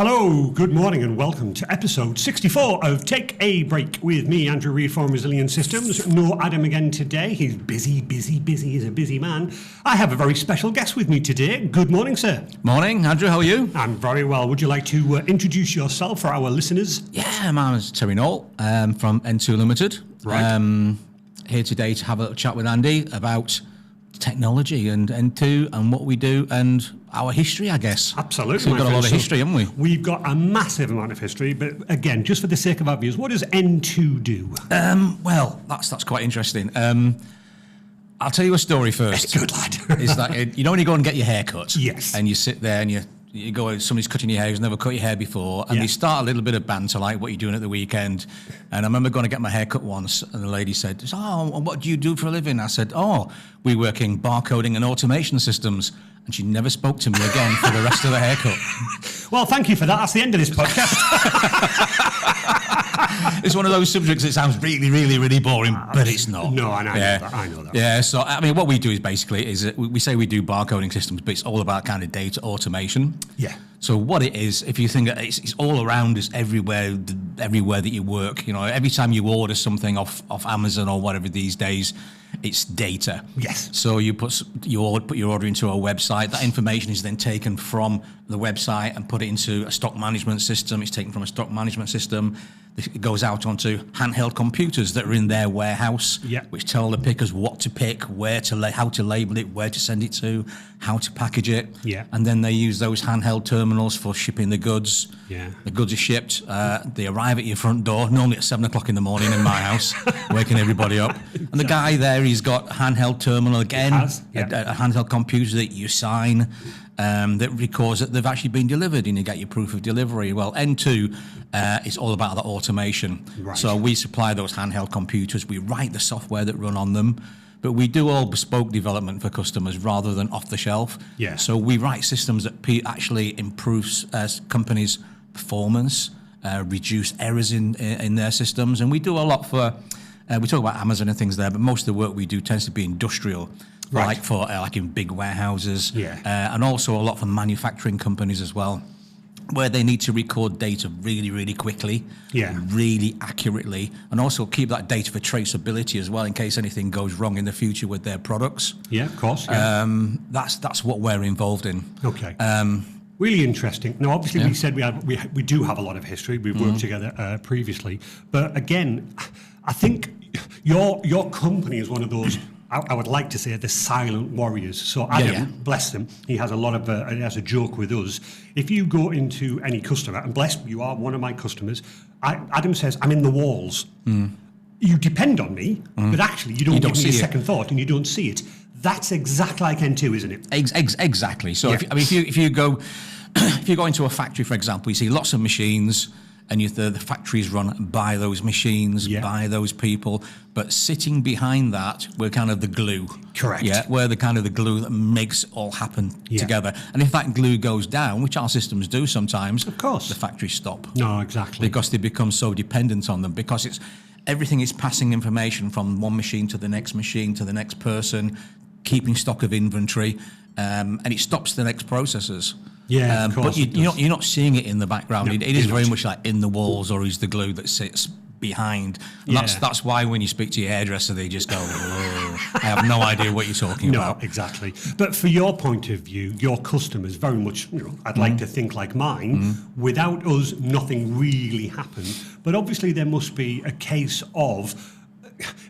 Hello, good morning and welcome to episode 64 of Take a Break with me, Andrew Reid from Resilient Systems. No Adam again today. He's busy. He's a busy man. I have a very special guest with me today. Good morning, sir. Morning, Andrew. How are you? I'm very well. Would you like to introduce yourself for our listeners? Yeah, my name is Terry Knoll from N2 Limited. Right. Here today to have a chat with Andy about technology and N2 and what we do and our history, I guess. Absolutely. So we've got a lot of history, haven't we? We've got a massive amount of history, but again, just for the sake of our viewers, what does N2 do? Well, that's quite interesting. I'll tell you a story first. Good lad. Is that you know when you go and get your hair cut? Yes. And you sit there and you go, somebody's cutting your hair who's never cut your hair before, and they start a little bit of banter like what you're doing at the weekend. And I remember going to get my hair cut once, and the lady said, "Oh, what do you do for a living?" I said, "Oh, we work in barcoding and automation systems." And she never spoke to me again for the rest of the haircut. Well, thank you for that. That's the end of this podcast. It's one of those subjects that sounds really boring, but it's not. No, and I know that. Yeah, so I mean, what we do is basically we say we do barcoding systems, but it's all about kind of data automation. Yeah. So what it is, if you think it's all around us everywhere that you work, you know, every time you order something off Amazon or whatever these days, it's data. Yes. So you put your order into a website. That information is then taken from the website and put it into a stock management system. It's taken from a stock management system. It goes out onto handheld computers that are in their warehouse, which tell the pickers what to pick, how to label it, where to send it to, how to package it. Yeah. And then they use those handheld terminals for shipping the goods. Yeah. The goods are shipped. They arrive at your front door, normally at 7 o'clock in the morning in my house, waking everybody up. And the guy there, he's got a handheld terminal again, a handheld computer that you sign, that records that they've actually been delivered, and you get your proof of delivery. Well, N2 is all about that automation. Right. So we supply those handheld computers, we write the software that run on them, but we do all bespoke development for customers rather than off the shelf. Yeah. So we write systems that actually improves companies' performance, reduce errors in their systems, and we do a lot for. We talk about Amazon and things there, but most of the work we do tends to be industrial. Right. Like in big warehouses, and also a lot for manufacturing companies as well, where they need to record data really quickly, really accurately, and also keep that data for traceability as well in case anything goes wrong in the future with their products. Yeah, of course. Yeah. That's what we're involved in. Okay. Really interesting. Now, obviously, we said we do have a lot of history. We've worked together previously, but again, I think your company is one of those. I would like to say the silent warriors. So Adam, bless him, he has a lot of he has a joke with us. If you go into any customer, and bless you are one of my customers, Adam says, "I'm in the walls." You depend on me, but actually you don't give me a second thought, and you don't see it. That's exactly like N2, isn't it? Exactly. So if you go into a factory, for example, you see lots of machines. And the factories run by those machines, by those people. But sitting behind that, we're kind of the glue. Correct. Yeah, we're the kind of the glue that makes it all happen together. And if that glue goes down, which our systems do sometimes, of course, the factories stop. No, exactly. Because they become so dependent on them. Because everything is passing information from one machine to the next person, keeping stock of inventory, and it stops the next processes. Yeah, of course. But you're not seeing it in the background. No, it is very much like in the walls, or is the glue that sits behind. And that's why when you speak to your hairdresser, they just go, "Whoa, I have no idea what you're talking about." No, exactly. But for your point of view, your customers very much, I'd like to think like mine. Without us, nothing really happened. But obviously, there must be a case of.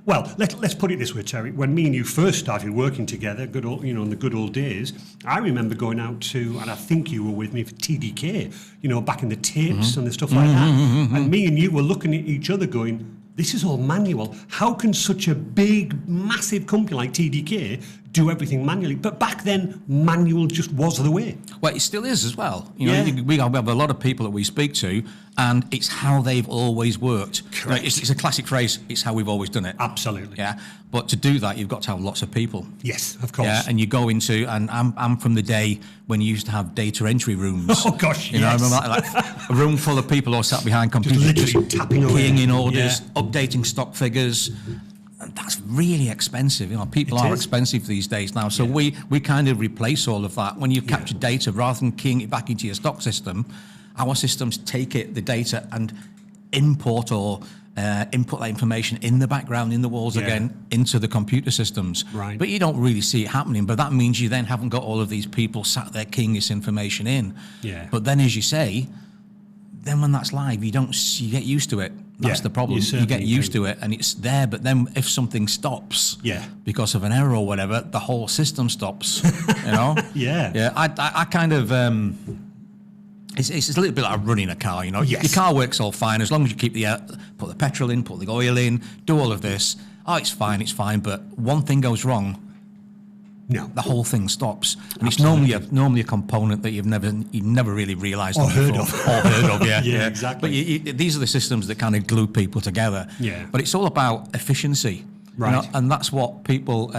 Well, let's put it this way, Terry. When me and you first started working together, in the good old days, I remember going out to, and I think you were with me for TDK, back in the tapes and the stuff like that. And me and you were looking at each other going, this is all manual. How can such a big, massive company like TDK do everything manually? But back then, manual just was the way. Well, it still is as well. We have a lot of people that we speak to, and it's how they've always worked. Correct. It's a classic phrase, it's how we've always done it. Absolutely. Yeah. But to do that, you've got to have lots of people. Yes, of course. Yeah, and you go into, and I'm from the day when you used to have data entry rooms. Oh, gosh, I remember like a room full of people all sat behind computers, just tapping away. Keying in orders, updating stock figures. And that's really expensive. People are expensive these days now. So we kind of replace all of that. When you capture data, rather than keying it back into your stock system, Our systems take the data and input that information in the background, in the walls again, into the computer systems. Right. But you don't really see it happening. But that means you then haven't got all of these people sat there keying this information in. Yeah. But then, as you say, then when that's live, you get used to it. That's the problem. You get used to it, and it's there. But then, if something stops, because of an error or whatever, the whole system stops. You know. Yeah. I kind of. It's a little bit like running a car, you know. Yes. Your car works all fine as long as you keep put the petrol in, put the oil in, do all of this. Oh, it's fine. But one thing goes wrong, the whole thing stops, and Absolutely. it's normally a component that you've never really realised or heard before. of. Yeah, exactly. But these are the systems that kind of glue people together. Yeah. But it's all about efficiency, right? You know, and that's what people.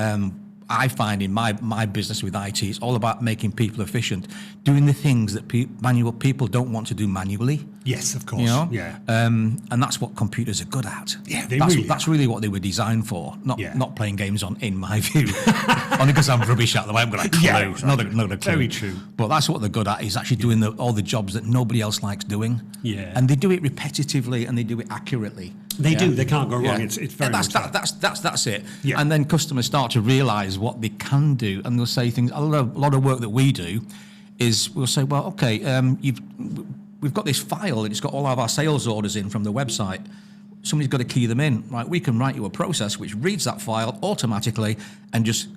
I find in my business with IT, it's all about making people efficient, doing the things that manual people don't want to do manually. Yes, of course. You know? Yeah. And that's what computers are good at. Yeah, that's really what they were designed for. Not playing games in my view. Only because I'm rubbish at them. I haven't got a clue. Yeah, not a clue. Very true. But that's what they're good at, is actually doing all the jobs that nobody else likes doing. Yeah. And they do it repetitively and they do it accurately. They do. They can't go wrong. Yeah. It's very much that's it. Yeah. And then customers start to realise what they can do, and they'll say things. A lot of work that we do is we'll say, well, okay, we've got this file and it's got all of our sales orders in from the website. Somebody's got to key them in, right? We can write you a process which reads that file automatically and just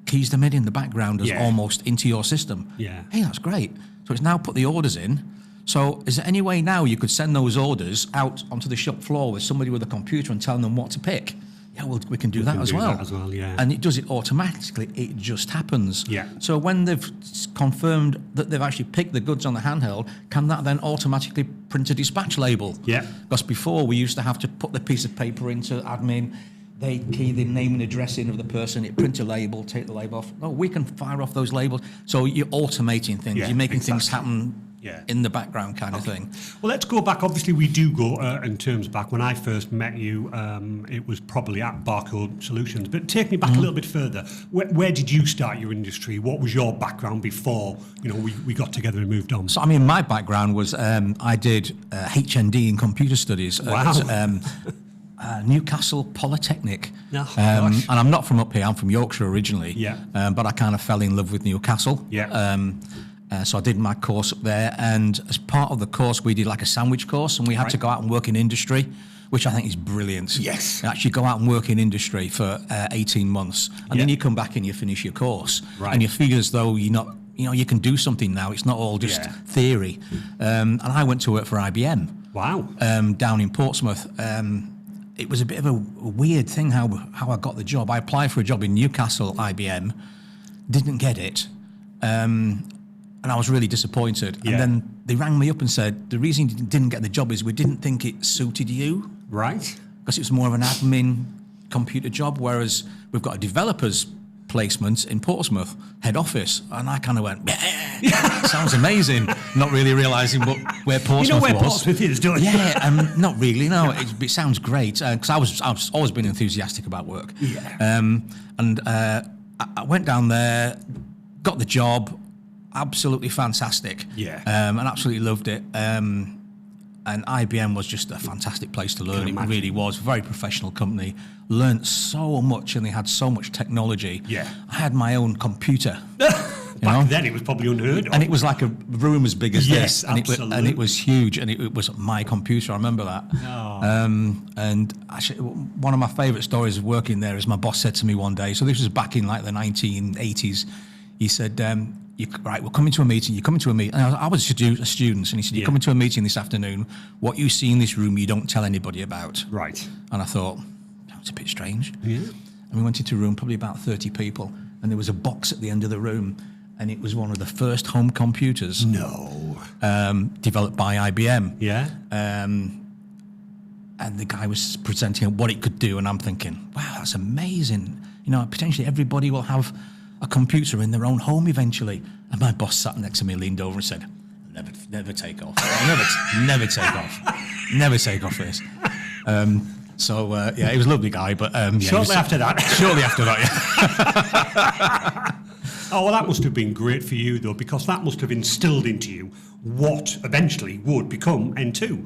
keys them in the background as almost into your system. Yeah. Hey, that's great. So it's now put the orders in. So is there any way now you could send those orders out onto the shop floor with somebody with a computer and tell them what to pick? Yeah, well, we can do that as well. Yeah. And it does it automatically. It just happens. Yeah. So when they've confirmed that they've actually picked the goods on the handheld, can that then automatically print a dispatch label? Yeah. Because before we used to have to put the piece of paper into admin, they key the name and address in of the person, it print a label, take the label off. No, we can fire off those labels. So you're automating things. You're making things happen in the background kind of thing. Well, let's go back. Obviously, we do go in terms back. When I first met you, it was probably at Barcode Solutions. But take me back a little bit further. Where did you start your industry? What was your background before we got together and moved on? So, I mean, my background was I did HND in computer studies at Newcastle Polytechnic. And I'm not from up here. I'm from Yorkshire originally. Yeah. But I kind of fell in love with Newcastle. Yeah. So I did my course up there, and as part of the course, we did like a sandwich course, and we had to go out and work in industry, which I think is brilliant. Yes. You actually go out and work in industry for 18 months, and then you come back and you finish your course, and you feel as though you can do something now. It's not all just theory. And I went to work for IBM. Wow. Down in Portsmouth. It was a bit of a weird thing how I got the job. I applied for a job in Newcastle, IBM, didn't get it. And I was really disappointed. And then they rang me up and said, the reason you didn't get the job is we didn't think it suited you. Right. Because it was more of an admin computer job, whereas we've got a developer's placement in Portsmouth, head office. And I kind of went, sounds amazing. Not really realising where Portsmouth was. You know where Portsmouth is, don't you? Yeah, not really, no. It sounds great. Because I've always been enthusiastic about work. Yeah. I went down there, got the job, absolutely fantastic. Yeah. And absolutely loved it. And IBM was just a fantastic place to learn. It really was. Very professional company. Learned so much, and they had so much technology. Yeah. I had my own computer. Back then, it was probably unheard of. And it was like a room as big as this. And absolutely. It was huge, and it was my computer. I remember that. Oh. And actually, one of my favourite stories of working there is my boss said to me one day, so this was back in like the 1980s, he said, we're coming to a meeting, you're coming to a meeting. And I was a student, and he said, you're coming to a meeting this afternoon. What you see in this room, you don't tell anybody about. Right. And I thought, that's a bit strange. Yeah. And we went into a room, probably about 30 people, and there was a box at the end of the room, and it was one of the first home computers. No. Developed by IBM. Yeah. And the guy was presenting what it could do, and I'm thinking, wow, that's amazing. Potentially everybody will have a computer in their own home eventually. And my boss sat next to me, leaned over and said, never take off. never take off. Never take off this. He was a lovely guy, but Shortly after that, yeah. Oh, well, that must have been great for you, though, because that must have instilled into you what eventually would become N2.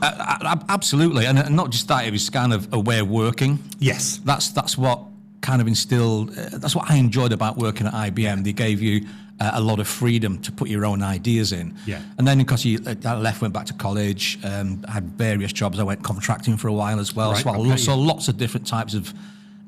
Absolutely, and not just that, it was kind of a way of working. Yes. That's what kind of instilled, that's what I enjoyed about working at IBM. They gave you a lot of freedom to put your own ideas in. Yeah. And then because I left, went back to college, had various jobs. I went contracting for a while as well. Right, so lots of different types of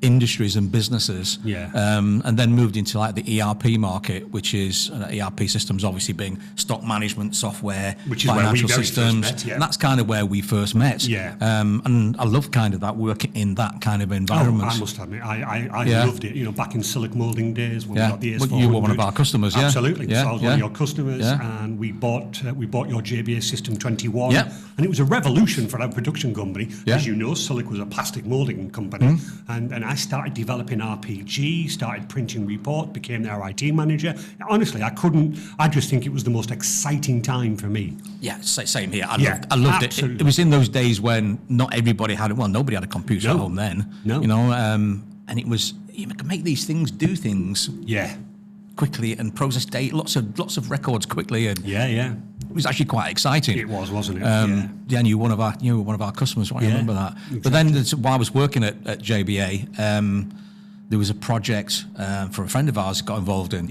industries and businesses. Yeah. And then moved into like the ERP market, which is ERP systems obviously being stock management software, which is financial where we systems. first met, yeah. And that's kind of where we first met. Yeah. And I love kind of that, working in that kind of environment. Oh, I must admit, I Yeah. loved it. You know, back in Silic molding days when Yeah. we got the AS400. Well, you were one of our customers, yeah. Absolutely. Yeah, So I was one of your customers, Yeah. and we bought your JBA System 21, Yeah. and it was a revolution for our production company. Yeah. As you know, Silic was a plastic molding company, and I started developing RPG, started printing report, became their IT manager. Honestly, I just think it was the most exciting time for me. Yeah, same here. I loved it. Absolutely. It was in those days when not everybody had, nobody had a computer at home then. No. You know, and it was, you can make these things do things Yeah. quickly and process data, lots of records quickly, and Yeah. it was actually quite exciting. It was, wasn't it? Yeah, and you were one of our customers. I remember that. Exactly. But then while I was working at JBA, there was a project for a friend of ours got involved in,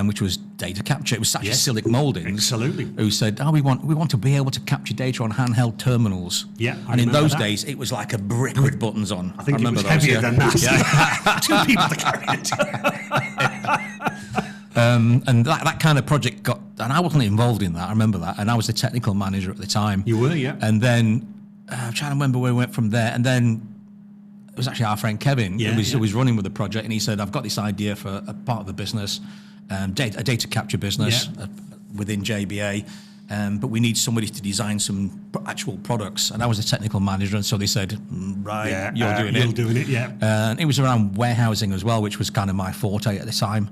which was data capture. It was actually Silic Moldings, Absolutely. who said, we want to be able to capture data on handheld terminals. Yeah, I and in remember those that. days, it was like a brick with buttons on. I think it remember was those, heavier than that. Yeah. 2 people to carry it. And that kind of project and I wasn't involved in that. I remember that, and I was the technical manager at the time. You were, yeah. And then I'm trying to remember where we went from there. And then it was actually our friend Kevin who was running with the project, and he said, "I've got this idea for a part of the business, a data capture business within JBA, but we need somebody to design some actual products." And I was the technical manager, and so they said, "Right, you're doing it." Yeah. And it was around warehousing as well, which was kind of my forte at the time.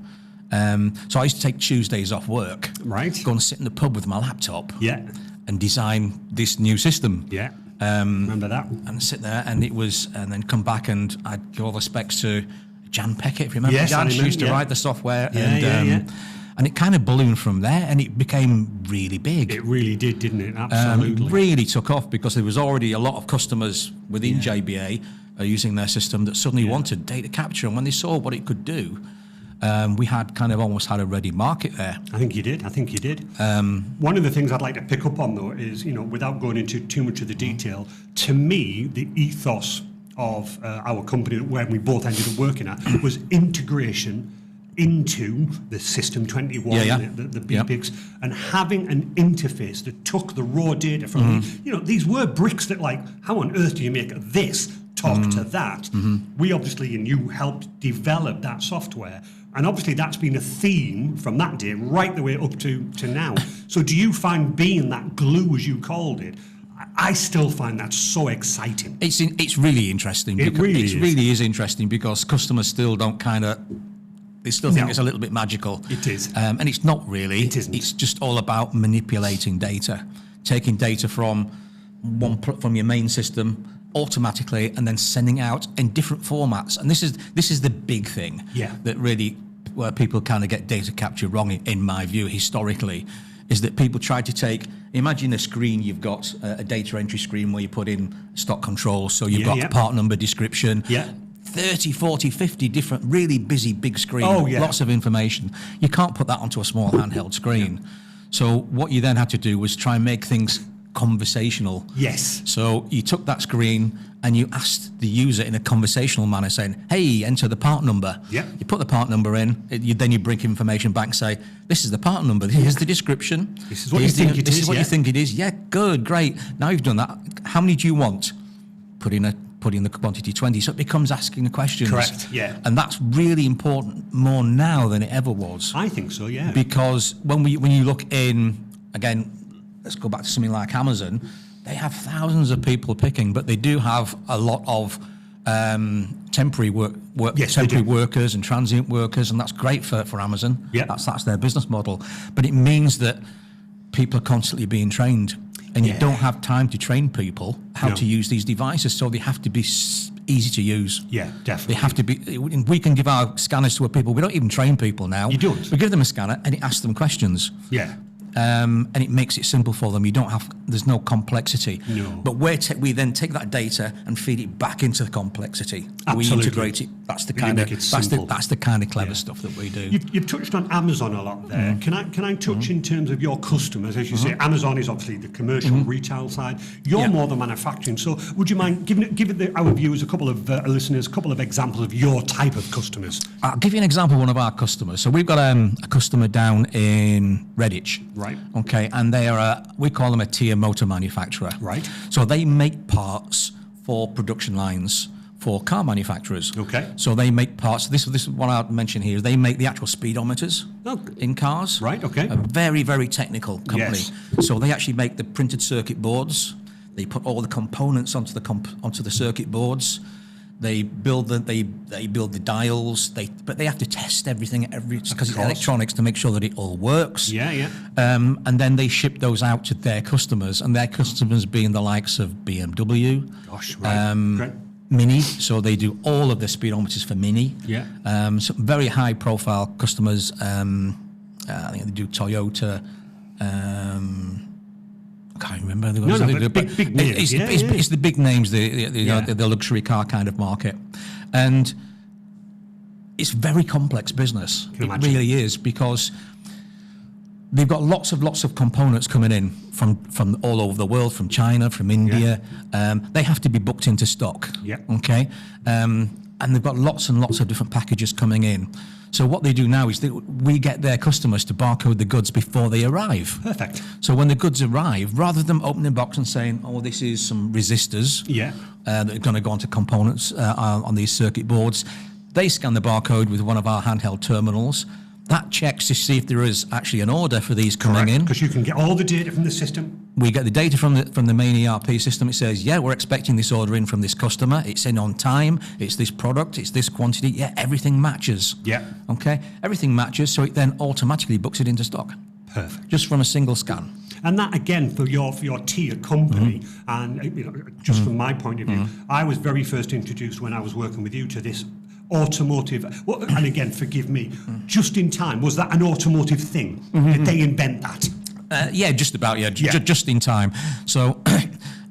So I used to take Tuesdays off work, Right. go and sit in the pub with my laptop, Yeah. and design this new system. Yeah. Remember that? And sit there, and then come back, and I'd give all the specs to Jan Peckett. If you remember, Yes, I Jan, she remember, used to yeah. write the software, Yeah, and it kind of ballooned from there, and it became really big. It really did, didn't it? Absolutely. It really took off because there was already a lot of customers within JBA using their system that suddenly wanted data capture, and when they saw what it could do, we had kind of almost had a ready market there. I think you did. One of the things I'd like to pick up on, though, is, without going into too much of the detail, to me, the ethos of our company, where we both ended up working at, was integration into the System 21, the BPICs, and having an interface that took the raw data from, these were bricks that, like, how on earth do you make this talk to that? We obviously, and you helped develop that software. And obviously that's been a theme from that day right the way up to now. So do you find being that glue, as you called it, I still find that so exciting. It's really interesting. It really is interesting because customers still don't they still think it's a little bit magical. It is. And it's not really. It isn't. It's just all about manipulating data, taking data from your main system automatically and then sending out in different formats. And this is the big thing that really where people kind of get data capture wrong, in my view, historically, is that people try to imagine a screen, you've got a data entry screen where you put in stock control, so you've got part number description, 30, 40, 50 different, really busy, big screen, lots of information. You can't put that onto a small handheld screen. So what you then had to do was try and make things conversational. Yes. So you took that screen and you asked the user in a conversational manner, saying, "Hey, enter the part number." Yeah. You put the part number in. Then you bring information back and say, "This is the part number. Here's the description. This is what you think it is. This is what you think it is. Yeah, good, great. Now you've done that. How many do you want? Put in the quantity 20. So it becomes asking the questions. Correct. Yeah. And that's really important more now than it ever was. I think so. Yeah. Because when you look in again. Let's go back to something like Amazon. They have thousands of people picking, but they do have a lot of temporary workers and transient workers, and that's great for Amazon. Yeah. That's their business model. But it means that people are constantly being trained, and you don't have time to train people how to use these devices, so they have to be easy to use. Yeah, definitely. They have to be. We can give our scanners to people. We don't even train people now. You don't. We give them a scanner, and it asks them questions. Yeah. and it makes it simple for them. There's no complexity. No. But we then take that data and feed it back into the complexity. Absolutely. We integrate it. That's the kind of clever stuff that we do. You've touched on Amazon a lot there. Can I touch in terms of your customers? As you say, Amazon is obviously the commercial retail side. You're more the manufacturing. So would you mind giving our viewers, a couple of listeners, a couple of examples of your type of customers? I'll give you an example of one of our customers. So we've got a customer down in Redditch. Right. Okay, and they are we call them a tier motor manufacturer. Right. So they make parts for production lines for car manufacturers. Okay. So they make parts. This is what I'll mention here. Is they make the actual speedometers in cars. Right. Okay. A very, very technical company. Yes. So they actually make the printed circuit boards. They put all the components onto the circuit boards. They build the dials. But they have to test everything because it's electronics to make sure that it all works. Yeah. And then they ship those out to their customers, and their customers being the likes of BMW. Gosh, right. Great. Mini, so they do all of the speedometers for Mini. Yeah. Some very high-profile customers. I think they do Toyota. I can't remember. Big names. It's the big names, the luxury car kind of market, and it's very complex business. It really is, because they've got lots of components coming in from all over the world, from China, from India. They have to be booked into stock. Yeah. Okay. And they've got lots and lots of different packages coming in. So what they do now is we get their customers to barcode the goods before they arrive. Perfect. So when the goods arrive, rather than opening the box and saying, "Oh, this is some resistors that are going to go onto components on these circuit boards," they scan the barcode with one of our handheld terminals. That checks to see if there is actually an order for these coming in. Because you can get all the data from the system. We get the data from the main ERP system. It says, yeah, we're expecting this order in from this customer. It's in on time. It's this product. It's this quantity. Yeah, everything matches. Yeah. Okay, everything matches, so it then automatically books it into stock. Perfect. Just from a single scan. And that, again, for your tier company, and just from my point of view, I was very first introduced when I was working with you to this automotive, and again, forgive me, just in time. Was that an automotive thing? Did they invent that? Yeah, just about, just in time. So,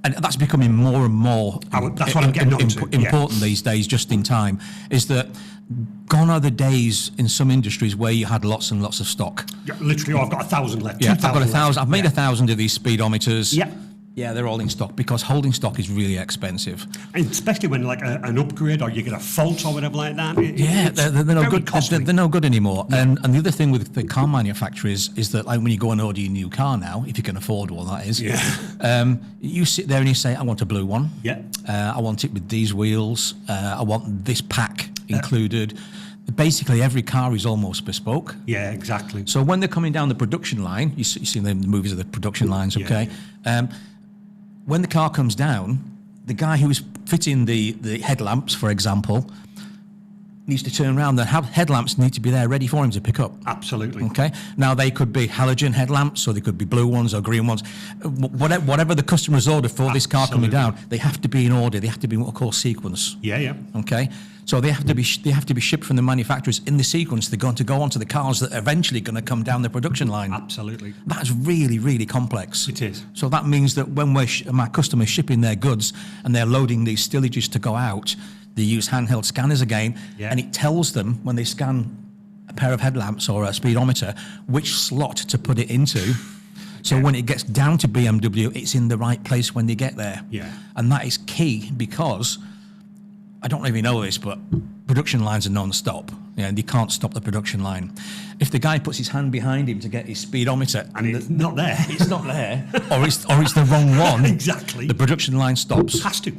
and that's becoming more and more that's what I'm getting onto. Important these days, just in time, is that gone are the days in some industries where you had lots and lots of stock. Yeah, literally, I've got 1,000 left. Yeah, I've got 1,000. I've made 1,000 of these speedometers. Yeah. Yeah, they're all in stock, because holding stock is really expensive. And especially when like an upgrade or you get a fault or whatever like that. They're no good. Costly. They're no good anymore. Yeah. And the other thing with the car manufacturers is that, like, when you go and order your new car now, if you can afford one, that is. Yeah. You sit there and you say, I want a blue one. Yeah. I want it with these wheels. I want this pack included. Basically, every car is almost bespoke. Yeah, exactly. So when they're coming down the production line, you see the movies of the production lines, okay? Yeah. When the car comes down, the guy who is fitting the headlamps, for example, needs to turn around. The headlamps need to be there ready for him to pick up. Absolutely. Okay. Now, they could be halogen headlamps, or they could be blue ones or green ones. Whatever the customer's ordered for this car coming down, they have to be in order. They have to be what we call sequence. Yeah. Okay. So they have to be shipped from the manufacturers in the sequence. They're going to go onto the cars that are eventually going to come down the production line. Absolutely. That's really, really complex. It is. So that means that when my customers shipping their goods and they're loading these stillages to go out, they use handheld scanners again, and it tells them when they scan a pair of headlamps or a speedometer which slot to put it into. So when it gets down to BMW, it's in the right place when they get there. Yeah. And that is key, because I don't really know this, but production lines are non-stop. Yeah, and you can't stop the production line. If the guy puts his hand behind him to get his speedometer and it's not there, or it's the wrong one, exactly, the production line stops. Has to.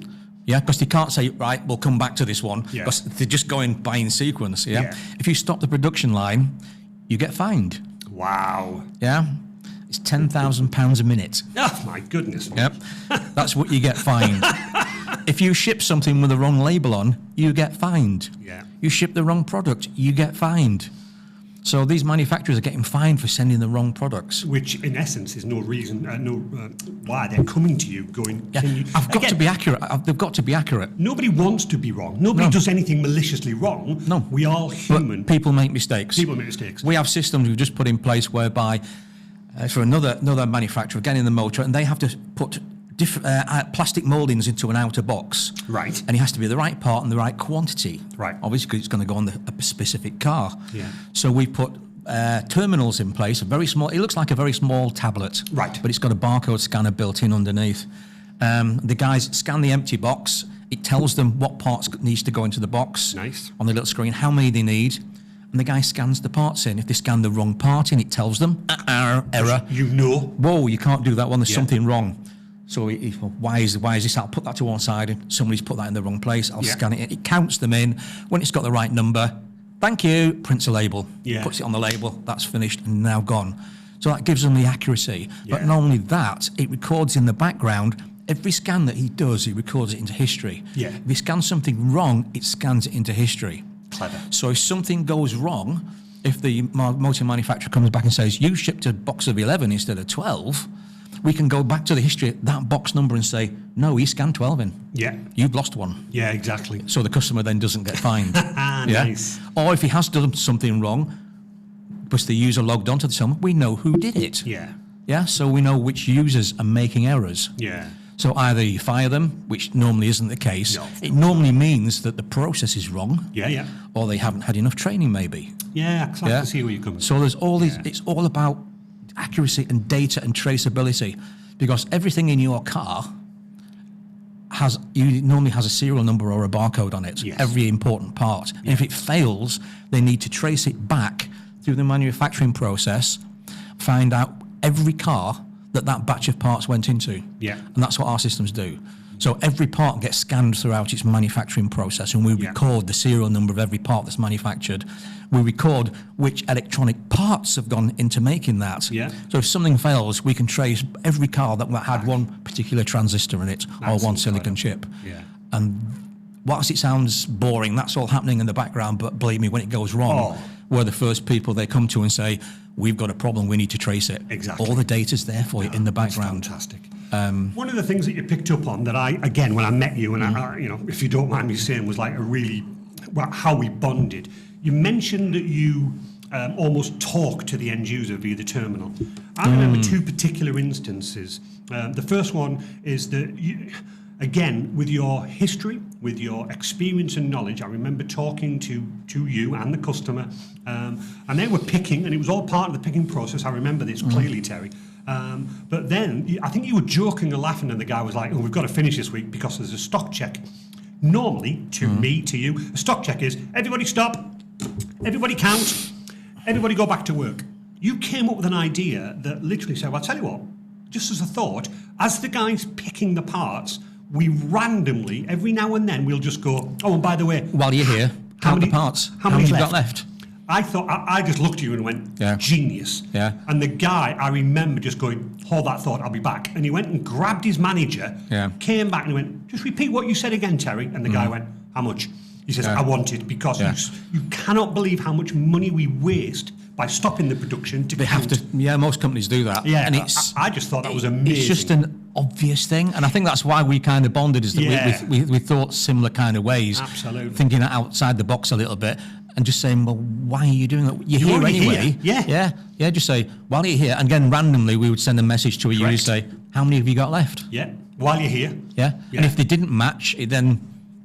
Yeah, because they can't say, right, we'll come back to this one, because they're just going by in sequence. Yeah? If you stop the production line, you get fined. Wow. Yeah. It's £10,000 a minute. Oh my goodness. Yep. That's what you get fined. If you ship something with the wrong label on, you get fined. Yeah. You ship the wrong product, you get fined. So these manufacturers are getting fined for sending the wrong products. Which, in essence, is no reason, why they're coming to you going, yeah, I've got to be accurate. They've got to be accurate. Nobody wants to be wrong. Nobody does anything maliciously wrong. No. We are human. But people make mistakes. People make mistakes. We have systems we've just put in place whereby for another manufacturer, again in the motor, and they have to put plastic mouldings into an outer box. Right. And it has to be the right part and the right quantity. Right. Obviously, because it's going to go on a specific car. Yeah. So we put terminals in place, a very small, it looks like a very small tablet. Right. But it's got a barcode scanner built in underneath. The guys scan the empty box. It tells them what parts needs to go into the box. Nice. On the little screen, how many they need. And the guy scans the parts in. If they scan the wrong part in, it tells them, error. You know. Whoa, you can't do that one. There's something wrong. So why is this? I'll put that to one side. And somebody's put that in the wrong place. I'll scan it. It counts them in. When it's got the right number, thank you, prints a label. Puts it on the label. That's finished and now gone. So that gives them the accuracy. But not only that, it records in the background. Every scan that he does, he records it into history. Yeah. If he scans something wrong, it scans it into history. Clever. So if something goes wrong, if the motor manufacturer comes back and says, you shipped a box of 11 instead of 12, we can go back to the history of that box number and say, no, he scanned 12 in. Yeah. You've lost one. Yeah, exactly. So the customer then doesn't get fined. Nice. Or if he has done something wrong, because the user logged onto the system, we know who did it. Yeah. Yeah, so we know which users are making errors. Yeah. So either you fire them, which normally isn't the case. No, it normally means that the process is wrong. Yeah. Or they haven't had enough training, maybe. Yeah, I can see where you're coming from. So there's all these, it's all about accuracy and data and traceability, because everything in your car normally has a serial number or a barcode on it, every important part. And if it fails, they need to trace it back through the manufacturing process, find out every car that batch of parts went into. Yeah. And that's what our systems do. So every part gets scanned throughout its manufacturing process, and we record the serial number of every part that's manufactured. We record which electronic parts have gone into making that. Yeah. So if something fails, we can trace every car that had one particular transistor in it or one silicon chip. Yeah. And whilst it sounds boring, that's all happening in the background, but believe me, when it goes wrong, we're the first people they come to and say, we've got a problem, we need to trace it. Exactly. All the data's there for you in the background. Fantastic. One of the things that you picked up on that when I met you, and I, if you don't mind me saying, was like how we bonded. You mentioned that you almost talk to the end user via the terminal. I remember two particular instances. The first one is that again, with your history, with your experience and knowledge, I remember talking to you and the customer, and they were picking, and it was all part of the picking process. I remember this clearly, Terry. But then I think you were joking and laughing, and the guy was like, "Oh, we've got to finish this week because there's a stock check." Normally, to me, to you, a stock check is everybody stop, everybody count, everybody go back to work. You came up with an idea that literally said, "Well, I'll tell you what, just as a thought, as the guy's picking the parts, we randomly, every now and then, we'll just go, oh, and by the way, while you're here, count the parts. How many you've got left?" I thought, I just looked at you and went, genius. Yeah. And the guy, I remember just going, hold that thought, I'll be back. And he went and grabbed his manager, came back and he went, just repeat what you said again, Terry. And the guy went, how much? He says, I want it, because you cannot believe how much money we waste by stopping the production to count. Have to, most companies do that. Yeah, and I just thought that was amazing. It's just an obvious thing, and I think that's why we kind of bonded, is that we thought similar kind of ways. Absolutely. Thinking outside the box a little bit, and just saying, well, why are you doing that? You're here anyway. Here. Yeah, just say, while you're here, and again, randomly, we would send a message to a user, say, how many have you got left? Yeah, while you're here. Yeah, and if they didn't match, it then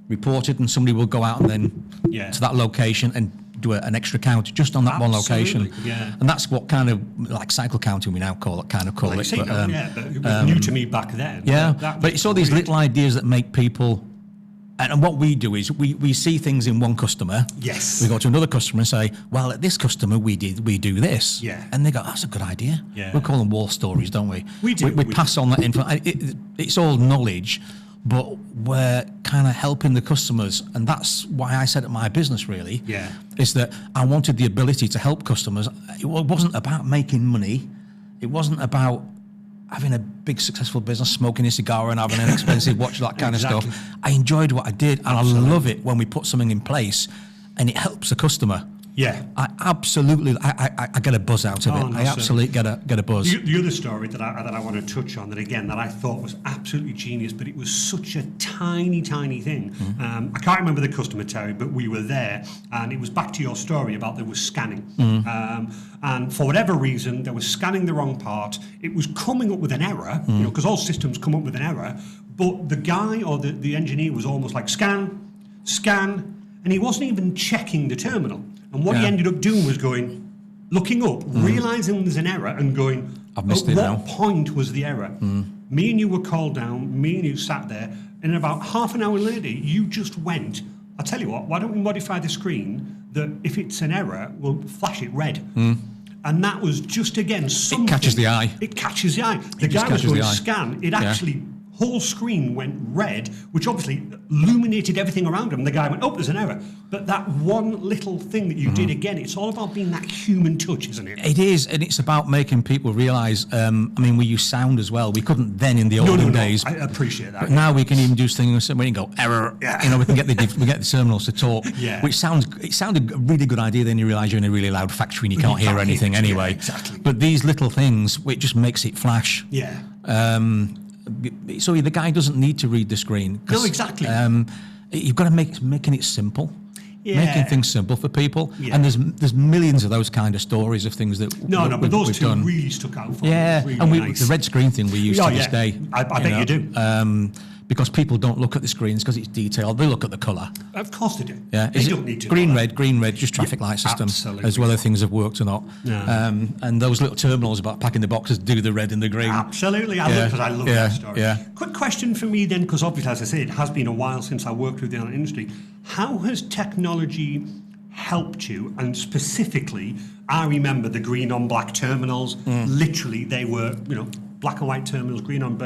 reported, and somebody will go out and then to that location and do an extra count just on that one location. Yeah. And that's what kind of, like cycle counting we now call it. But it was new to me back then. Yeah, but it's all these little ideas that make people, and what we do is we see things in one customer. Yes. We go to another customer and say, well, at this customer we do this. Yeah. And they go, that's a good idea. Yeah. We call them wall stories, don't we? We do. We pass on that info. It's all knowledge, but we're kind of helping the customers, and that's why I set up my business, really. Yeah. Is that I wanted the ability to help customers. It wasn't about making money. It wasn't about having a big successful business, smoking a cigar and having an expensive watch, that kind of stuff. I enjoyed what I did, and I love it when we put something in place and it helps the customer. Yeah. I get a buzz out of it. No, I absolutely get a buzz. The other story that I want to touch on, that I thought was absolutely genius, but it was such a tiny thing. I can't remember the customer, Terry, but we were there, and it was back to your story about there was scanning. And for whatever reason, they were scanning the wrong part. It was coming up with an error, because all systems come up with an error, but the guy or the engineer was almost like, scan, and he wasn't even checking the terminal. And what he ended up doing was looking up, realising there's an error, and going, I've missed it now. What point was the error? Me and you were called down, me and you sat there, and about half an hour later, you just went, I'll tell you what, why don't we modify the screen that if it's an error, we'll flash it red. And that was just, again, something. It catches the eye. It catches the eye. The guy was going to scan. It actually, whole screen went red, which obviously illuminated everything around him. The guy went, oh, there's an error. But that one little thing that you did, again, it's all about being that human touch, isn't it? It is, and it's about making people realise, we use sound as well. We couldn't then in the olden days. I appreciate that. But now we can even do things when you go, error, we can get the terminals to talk, which sounded a really good idea, then you realise you're in a really loud factory and you can't hear anything anyway. Yeah, exactly. But these little things, it just makes it flash. Yeah. So the guy doesn't need to read the screen. No, exactly. You've got to making it simple. Yeah. Making things simple for people, and there's millions of those kind of stories of things that but those two done. really stuck out for me. Really and nice. the red screen thing we use to this day. I bet you do. Because people don't look at the screens because it's detailed. They look at the colour. Of course they do. Yeah, they don't need to. Green, red, just traffic light system, as whether things have worked or not. Yeah. And those little terminals about packing the boxes do the red and the green. Absolutely, I love that story. Yeah. Quick question for me then, because obviously, as I say, it has been a while since I worked with the airline industry. How has technology helped you? And specifically, I remember the green on black terminals. Literally, they were black and white terminals, green on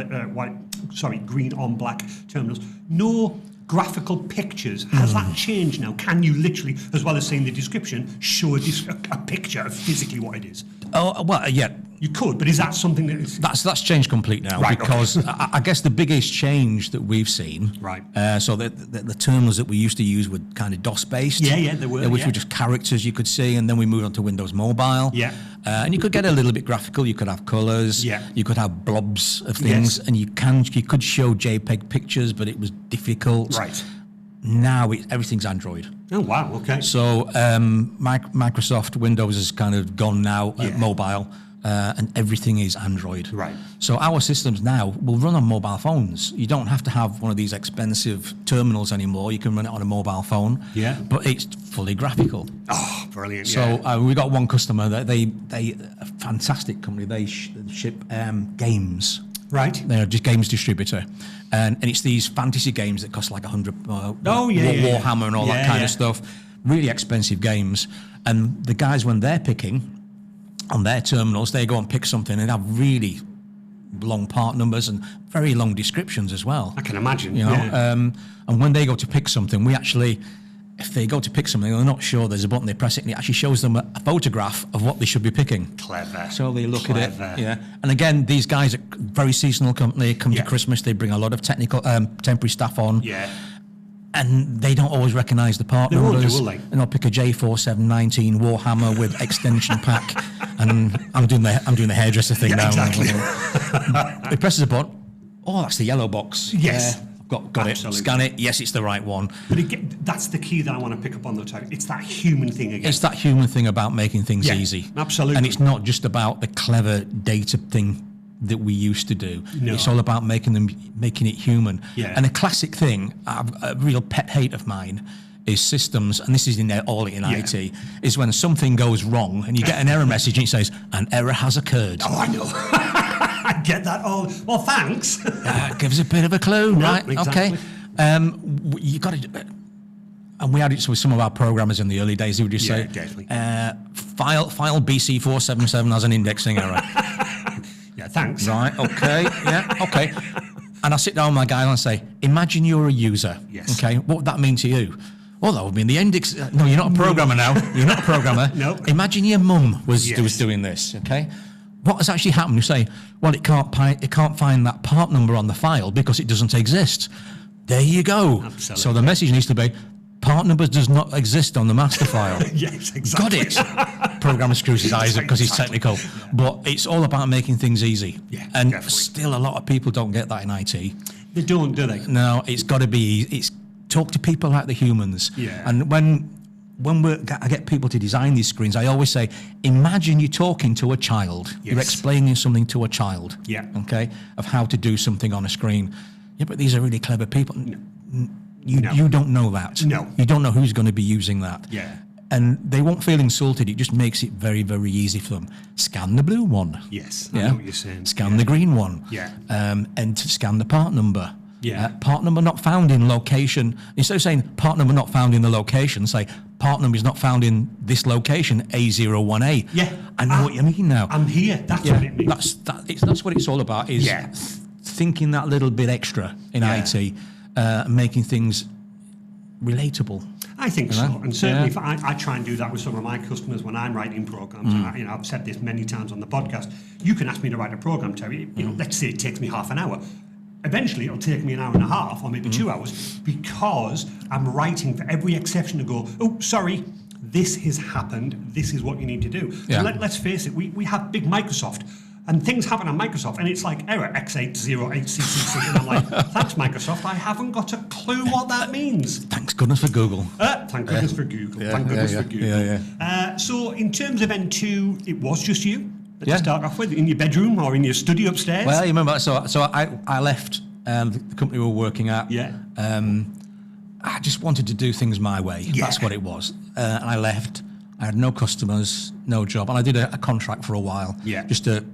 black terminals. No graphical pictures. Has that changed now? Can you literally, as well as saying the description, show a picture of physically what it is? Oh, well, yeah. You could, but is that something that is... That's changed completely now, right, because I guess the biggest change that we've seen, right? So the terminals that we used to use were kind of DOS-based. Yeah, they were. Which were just characters you could see, and then we moved on to Windows Mobile. Yeah. And you could get a little bit graphical. You could have colours. Yeah. You could have blobs of things, and you could show JPEG pictures, but it was difficult. Right. Now everything's Android. Oh wow! Okay. So Microsoft Windows has kind of gone now at mobile. And everything is Android. Right. So our systems now will run on mobile phones. You don't have to have one of these expensive terminals anymore. You can run it on a mobile phone. Yeah. But it's fully graphical. Oh, brilliant. So we got one customer that they a fantastic company. They ship games. Right. They're just games distributor. And it's these fantasy games that cost like 100 Warhammer and all that kind of stuff. Really expensive games. And the guys, when they're picking on their terminals, they go and pick something and have really long part numbers and very long descriptions as well. I can imagine. And when they go to pick something, we actually, if they go to pick something, they're not sure there's a button, they press it, and it actually shows them a photograph of what they should be picking. Clever. So they look at it. Yeah. And again, these guys are a very seasonal company. Come to Christmas, they bring a lot of technical temporary staff on. Yeah. And they don't always recognise the part numbers. Won't do, will they? And I'll pick a J4719 Warhammer with extension pack, and I'm doing the hairdresser thing now. Exactly. It presses a button. Oh, that's the yellow box. Yes. Got it. Scan it. Yes, it's the right one. But that's the key that I want to pick up on the target. It's that human thing again. It's that human thing about making things easy. Absolutely. And it's not just about the clever data thing that we used to do. No. It's all about making it human. Yeah. And a classic thing, a real pet hate of mine, is systems, and this is in IT, is when something goes wrong and you get an error message and it says, an error has occurred. Oh, I know. I get that all. Well, thanks. Gives a bit of a clue, right? Exactly. Okay. You got to... And we had it with some of our programmers in the early days. They would just say, file BC477 has an indexing error. Yeah, thanks. Right, okay, okay. And I sit down with my guy and I say, imagine you're a user. Yes. Okay, what would that mean to you? Well, that would mean the index... No, you're not a programmer now. You're not a programmer. No. Imagine your mum was doing this, okay? What has actually happened? You say, well, it can't find that part number on the file because it doesn't exist. There you go. Absolutely. So the message needs to be, part numbers does not exist on the master file. Yes, exactly. Got it. Programmer screws his eyes up because he's technical. But it's all about making things easy. Yeah, and definitely. still a lot of people don't get that in IT. They don't, do they? No, it's got to be, it's talk to people like the humans. Yeah. And when I get people to design these screens, I always say, imagine you're talking to a child. Yes. You're explaining something to a child. Yeah. Okay, of how to do something on a screen. Yeah, but these are really clever people. No. You don't know that. No. You don't know who's going to be using that. Yeah. And they won't feel insulted. It just makes it very, very easy for them. Scan the blue one. Yes, I know what you're saying. Scan the green one. Yeah. And to scan the part number. Yeah. Part number not found in location. Instead of saying part number not found in the location, say part number is not found in this location, A01A. Yeah. I know what you mean now. I'm here. That's what it means. That's what it's all about, is thinking that little bit extra in IT, making things relatable. I think so, and certainly if I try and do that with some of my customers when I'm writing programs. And I've said this many times on the podcast. You can ask me to write a program, Terry. Let's say it takes me half an hour. Eventually, it'll take me an hour and a half, or maybe 2 hours, because I'm writing for every exception to go, oh, sorry, this has happened. This is what you need to do. Yeah. So let's face it, we have big Microsoft. And things happen on Microsoft, and it's like error X808CCC, and I'm like, thanks Microsoft, I haven't got a clue what that means. Thanks goodness for Google. Thank goodness for Google. Thank goodness for Google. So in terms of N2, it was just you to start off with, in your bedroom or in your study upstairs? Well, you remember, so I left the company we were working at. Yeah. I just wanted to do things my way. Yeah. That's what it was. And I left. I had no customers, no job, and I did a contract for a while. Yeah. Just to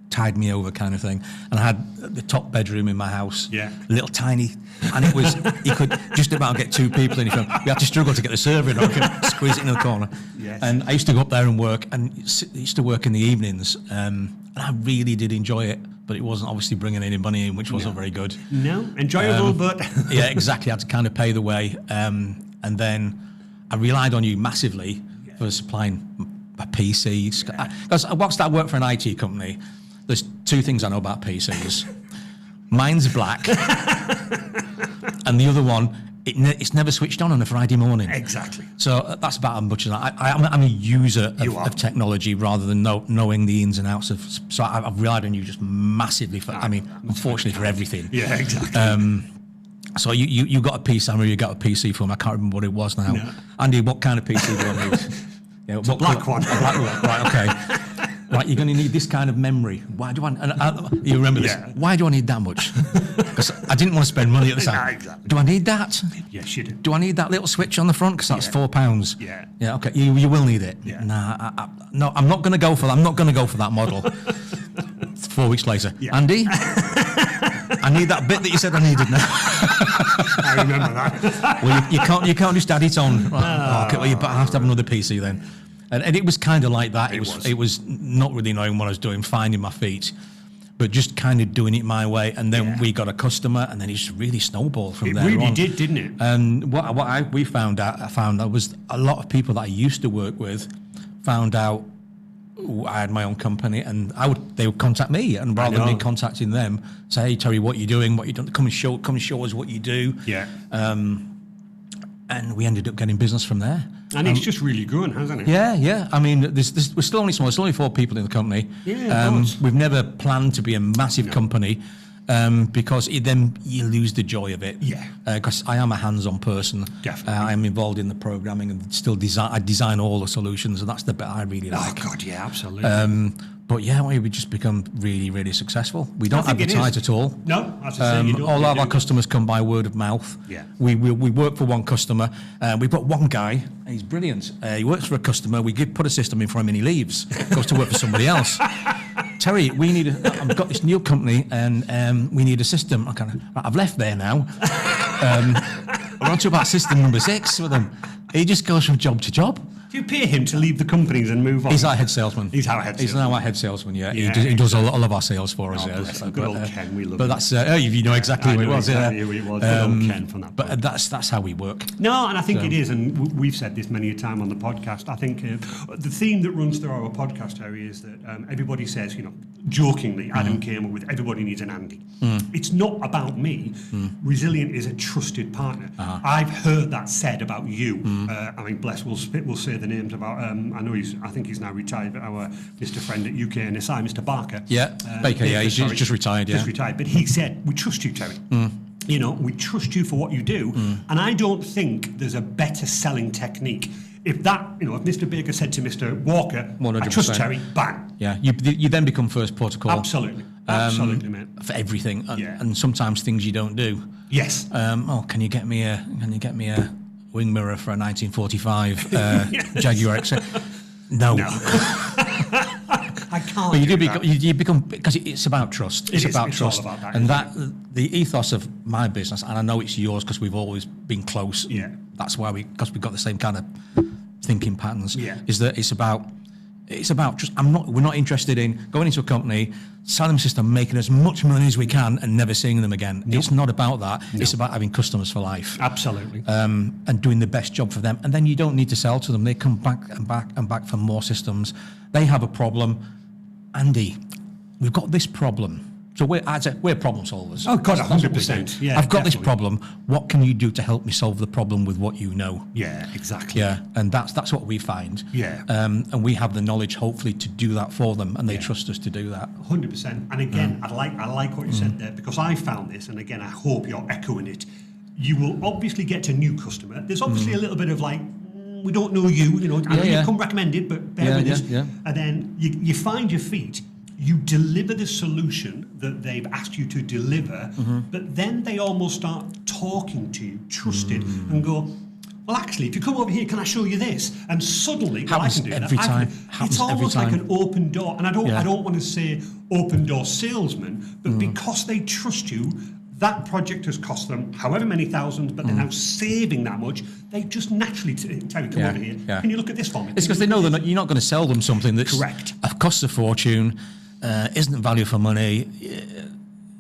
tide me over kind of thing. And I had the top bedroom in my house, little tiny, and it was, you could just about get 2 people in. We had to struggle to get the server in, or squeeze it in the corner. Yes. And I used to go up there and work, and used to work in the evenings, and I really did enjoy it, but it wasn't obviously bringing any money in, which wasn't very good. No, enjoyable, but... Yeah, exactly. I had to kind of pay the way. And then I relied on you massively for supplying a PC. Because whilst I work for an IT company, there's 2 things I know about PCs. Mine's black, and the other one, it's never switched on a Friday morning. Exactly. So that's about as much as I'm a user of technology rather than knowing the ins and outs of. So I've relied on you just massively for. Unfortunately for everything. Yeah, exactly. So you got a PC. I remember you got a PC for me. I can't remember what it was now. No. Andy, what kind of PC do I need? It's a black one. A black one. Right. Okay. Right, you're going to need this kind of memory. Why do you remember this? Yeah. Why do I need that much? Because I didn't want to spend money at the time. Exactly. Do I need that? Yes, you do. Do I need that little switch on the front? Because that's £4. Yeah. Yeah. Okay. You will need it. Yeah. No, I'm not going to go for that. I'm not going to go for that model. 4 weeks later, Andy, I need that bit that you said I needed now. I remember that. Well, you can't just add it on. Right. Okay, well, you have to have another PC then. And it was kind of like that. It was not really knowing what I was doing, finding my feet, but just kind of doing it my way. And then we got a customer, and then it just really snowballed from there. It really did, didn't it? And I found out was a lot of people that I used to work with found out I had my own company, and they would contact me, and rather than me contacting them, say, "Hey Terry, what you doing? What you done? Come and show us what you do." Yeah. And we ended up getting business from there. And it's just really grown, hasn't it? Yeah. I mean, we're still only small. There's only 4 people in the company. Yeah, we've never planned to be a massive company because then you lose the joy of it. Yeah. Because I am a hands-on person. Definitely. I am involved in the programming and still I design all the solutions, and that's the bit I really like. Oh, God, yeah, absolutely. But yeah, we just become really, really successful. We don't advertise at all. No, as I say, you don't. All of our customers come by word of mouth. Yeah. We work for one customer. We've got one guy. He's brilliant. He works for a customer. We put a system in for him, and he leaves. Goes to work for somebody else. Terry, I've got this new company, and we need a system. I've left there now. We're on to about system number 6 with him. He just goes from job to job. Do you pay him to leave the companies and move on? He's our head salesman. He's our head salesman. He's now our head salesman, yeah. Yeah, he does all of our sales for us. Bless him. Good old Ken, we love but him. that's, you know exactly who it was. Exactly who it was. Good old Ken from that point. But that's how we work. No, and I think it is, and we've said this many a time on the podcast. I think the theme that runs through our podcast, Harry, is that everybody says, jokingly, Adam came up with everybody needs an Andy. It's not about me. Resilient is a trusted partner. I've heard that said about you. I mean, bless, we'll say the names about, I think he's now retired, but our Mr. friend at UK NSI, Mr. Barker. Yeah, Baker, he's just retired, Just retired, but he said, we trust you, Terry. We trust you for what you do. And I don't think there's a better selling technique. If Mr. Baker said to Mr. Walker, 100%. I trust Terry, bang. Yeah, you then become first protocol. Absolutely, mate. For everything, and sometimes things you don't do. Yes. Can you get me a wing mirror for a 1945 Jaguar XL? No. I can't. But you become because it's about trust. It's about trust, all about that, and the ethos of my business, and I know it's yours because we've always been close. Yeah. That's why we've got the same kind of thinking patterns. Yeah. Is that it's about just we're not interested in going into a company, selling them a system, making as much money as we can, and never seeing them again. No. It's not about that. No. It's about having customers for life. Absolutely. And doing the best job for them. And then you don't need to sell to them. They come back and back and back for more systems. They have a problem. Andy, we've got this problem. So we're problem solvers. Oh God, 100%. Yeah, I've got this problem. What can you do to help me solve the problem with what you know? Yeah, exactly. Yeah, and that's what we find. Yeah. And we have the knowledge, hopefully, to do that for them, and they trust us to do that. 100%. And again, I like what you said there, because I found this, and again, I hope you're echoing it. You will obviously get a new customer. There's obviously a little bit of like, we don't know you, I know you come recommended, but bear with us. Yeah. And then you find your feet. You deliver the solution that they've asked you to deliver, but then they almost start talking to you, trusted, and go, well, actually, if you come over here, can I show you this? And suddenly, I can do every that. Time. It's almost like an open door. And I don't want to say open door salesman, but because they trust you, that project has cost them however many thousands, but they're now saving that much. They just naturally tell you, come over here. Yeah. Can you look at this for me? It's because they know you're not going to sell them something that's correct. Costs a fortune, isn't value for money.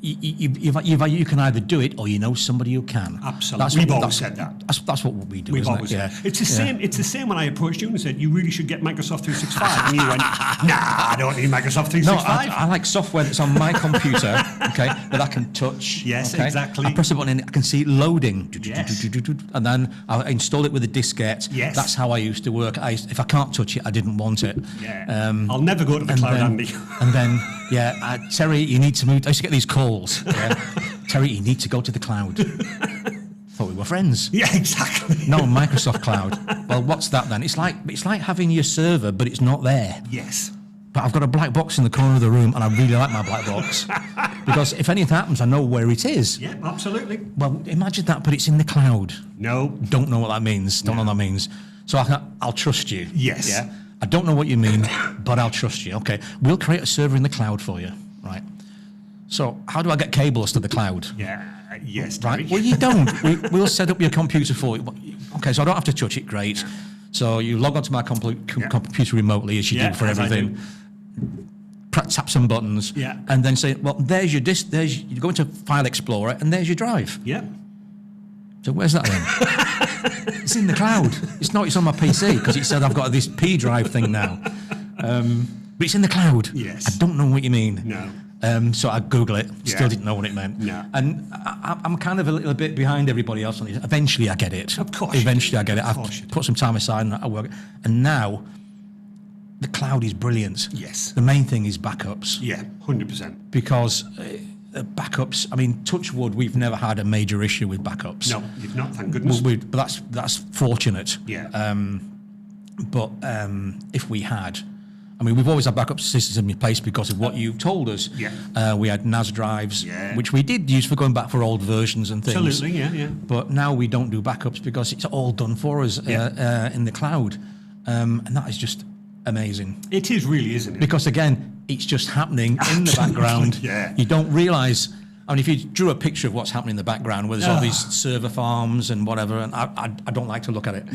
You can either do it or you know somebody who can. Absolutely. We've always said that. That's what we do. We've always said. It's the same. It's the same when I approached you and said you really should get Microsoft 365, and you went, nah, I don't need Microsoft 365. No, I like software that's on my computer, okay, that I can touch. Yes, okay? exactly. I press a button and I can see it loading, yes. And then I install it with a diskette. Yes. That's how I used to work. If I can't touch it, I didn't want it. Yeah. I'll never go to the cloud, Andy. And then, Terry, you need to move. I used to get these calls. Yeah. Terry, you need to go to the cloud. Thought we were friends. Yeah, exactly. No, Microsoft Cloud. Well, what's that then? It's like having your server, but it's not there. Yes. But I've got a black box in the corner of the room, and I really like my black box because if anything happens, I know where it is. Yeah, absolutely. Well, imagine that, but it's in the cloud. No. Don't know what that means. Don't know what that means. So I'll trust you. Yes. Yeah. I don't know what you mean, but I'll trust you. Okay. We'll create a server in the cloud for you. Right. So how do I get cables to the cloud? Yeah. Yes. Right. Well, you don't. We'll set up your computer for you. Okay. So I don't have to touch it. Great. So you log onto my computer remotely, as you do for everything. Tap some buttons, and then say, well, there's your disk. You go into File Explorer, and there's your drive. Yeah. So where's that then? It's in the cloud. It's not. It's on my PC because it said I've got this P drive thing now. But it's in the cloud. Yes. I don't know what you mean. No. So I Google it. Still didn't know what it meant. No. And I'm kind of a little bit behind everybody else on it. Eventually, I get it. Of course. Eventually, I get it. I've put some time aside and I work. And now, the cloud is brilliant. Yes. The main thing is backups. Yeah, 100%. Because backups, I mean, touch wood, we've never had a major issue with backups. No, you've not, thank goodness. But that's fortunate. Yeah. But if we had, I mean, we've always had backup systems in place because of what you've told us. Yeah. We had NAS drives, which we did use for going back for old versions and things. Absolutely, yeah. But now we don't do backups because it's all done for us in the cloud. And that is just amazing. It is really, isn't it? Because again, it's just happening in the background. Yeah. You don't realise. I mean, if you drew a picture of what's happening in the background, where there's all these server farms and whatever, and I don't like to look at it,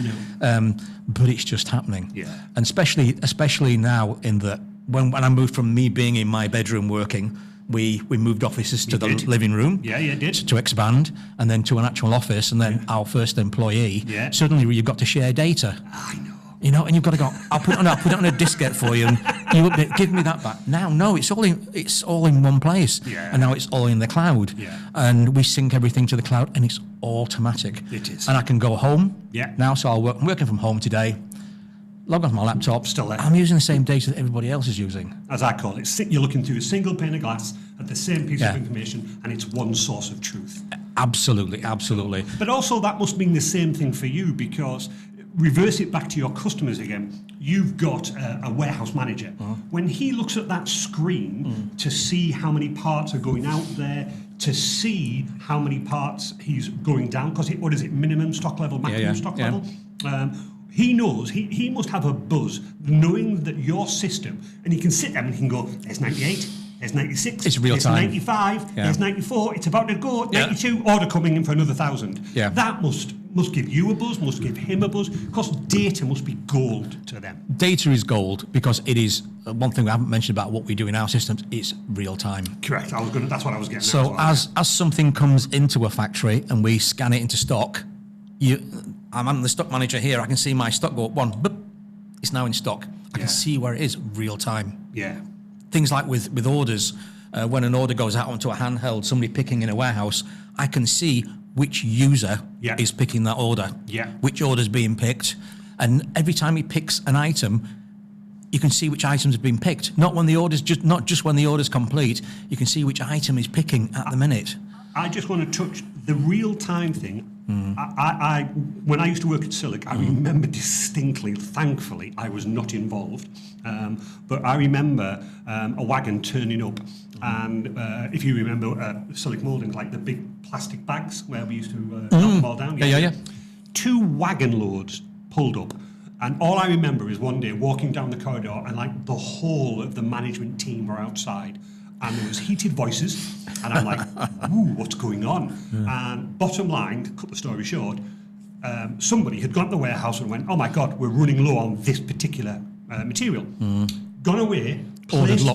but it's just happening. Yeah. And especially now in the when I moved from me being in my bedroom working, we moved offices to the living room. Yeah, you did. To expand, and then to an actual office, and then our first employee. Yeah. Suddenly, you've got to share data. I know. You know, and you've got to go. I'll put it on a diskette for you, and you update, give me that back. Now, no, it's all in one place. Yeah. And now it's all in the cloud. Yeah. And we sync everything to the cloud, and it's automatic. It is. And I can go home. Yeah. Now, so I'm working from home today. Log on to my laptop. Still there. I'm using the same data that everybody else is using. As I call it, you're looking through a single pane of glass at the same piece of information, and it's one source of truth. Absolutely, absolutely. But also that must mean the same thing for you, because reverse it back to your customers again. You've got a warehouse manager. When he looks at that screen to see how many parts are going out there, to see how many parts he's going down, because what is it, minimum stock level, maximum stock level? He knows, he must have a buzz knowing that your system, and he can sit there and he can go, there's 98, there's 96, it's real time. There's 95, there's 94, it's about to go, 92, order coming in for another 1,000. Yeah. That must give you a buzz, must give him a buzz, because data must be gold to them. Data is gold because it is one thing we haven't mentioned about what we do in our systems. It's real time. Correct. That's what I was getting. So as something comes into a factory and we scan it into stock, I'm the stock manager here. I can see my stock go one. Boop, it's now in stock. I can see where it is real time. Yeah. Things like with orders, when an order goes out onto a handheld, somebody picking in a warehouse, I can see which user is picking that order, which order's being picked, and every time he picks an item, you can see which items have been picked. Not when the order's not just when the order's complete. You can see which item is picking at the minute. I just want to touch the real-time thing. When I used to work at Silic, I remember distinctly, thankfully, I was not involved, but I remember a wagon turning up, and if you remember Silic mouldings, like the big plastic bags where we used to knock them all down. Yeah. 2 wagon loads pulled up, and all I remember is one day walking down the corridor, and like the whole of the management team were outside, and there was heated voices, and I'm like, ooh, what's going on? And bottom line, to cut the story short, somebody had gone to the warehouse and went, oh my God, we're running low on this particular material. Gone away, placed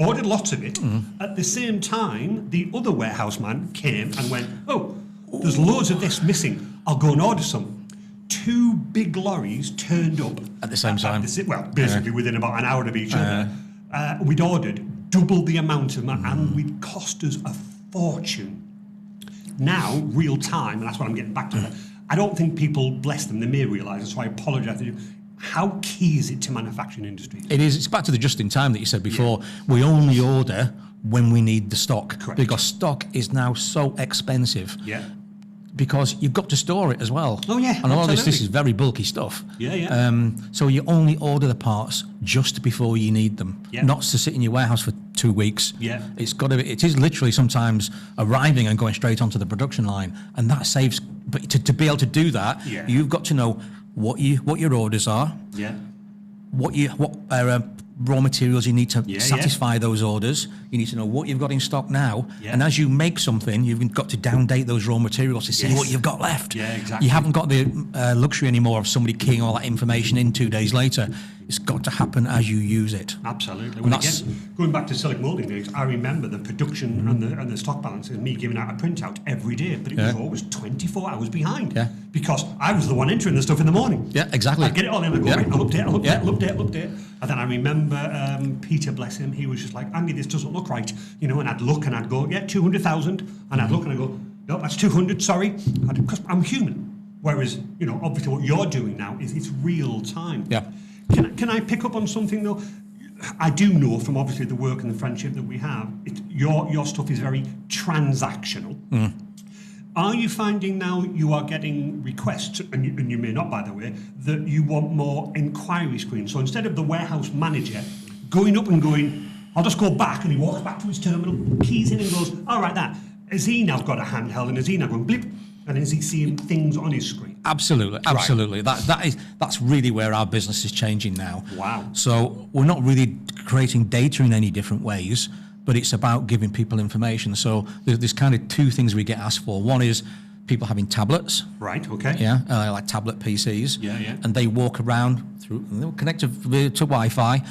ordered lots of it. At the same time, the other warehouse man came and went, oh, there's loads of this missing. I'll go and order some. 2 big lorries turned up. At the same time? Basically within about an hour of each other. We'd ordered double the amount of money, and we'd cost us a fortune. Now, real time, and that's what I'm getting back to. I don't think people, bless them, they may realise it, so I apologise to you. How key is it to manufacturing industry? It is. It's back to the just in time that you said before. We only order when we need the stock. Correct. Because stock is now so expensive. Yeah. Because you've got to store it as well. Oh, yeah. And all this is very bulky stuff. Yeah. So you only order the parts just before you need them, not to sit in your warehouse for 2 weeks. Yeah. It is literally sometimes arriving and going straight onto the production line, and that saves. But to be able to do that, you've got to know what your orders are. Yeah. What raw materials you need to satisfy those orders. You need to know what you've got in stock now, and as you make something, you've got to downdate those raw materials to see what you've got left. Yeah, exactly. You haven't got the luxury anymore of somebody keying all that information in 2 days later. It's got to happen as you use it. Absolutely. Well, again, going back to Silic moulding days, I remember the production and the stock balance is me giving out a printout every day, but it was always 24 hours behind. Yeah. Because I was the one entering the stuff in the morning. Yeah, exactly. I'd get it all in and go, right, I'll update. And then I remember Peter, bless him, he was just like, Andy, this doesn't look right. And I'd look and I'd go, 200,000. And I'd look and I'd go, no, that's 200, sorry. Because I'm human. Whereas, obviously what you're doing now is it's real time. Yeah. Can I pick up on something though? I do know from obviously the work and the friendship that we have, your stuff is very transactional. Are you finding now you are getting requests, and you may not, by the way, that you want more inquiry screens? So instead of the warehouse manager going up and going, I'll just go back, and he walks back to his terminal, keys in and goes, all right, has he now got a handheld, and has he now going blip? And is he seeing things on his screen? Absolutely. Right. That's really where our business is changing now. Wow. So we're not really creating data in any different ways, but it's about giving people information. So there's kind of two things we get asked for. One is people having tablets. Right, okay. Yeah, like tablet PCs. Yeah. And they walk around through, they'll connect to Wi-Fi.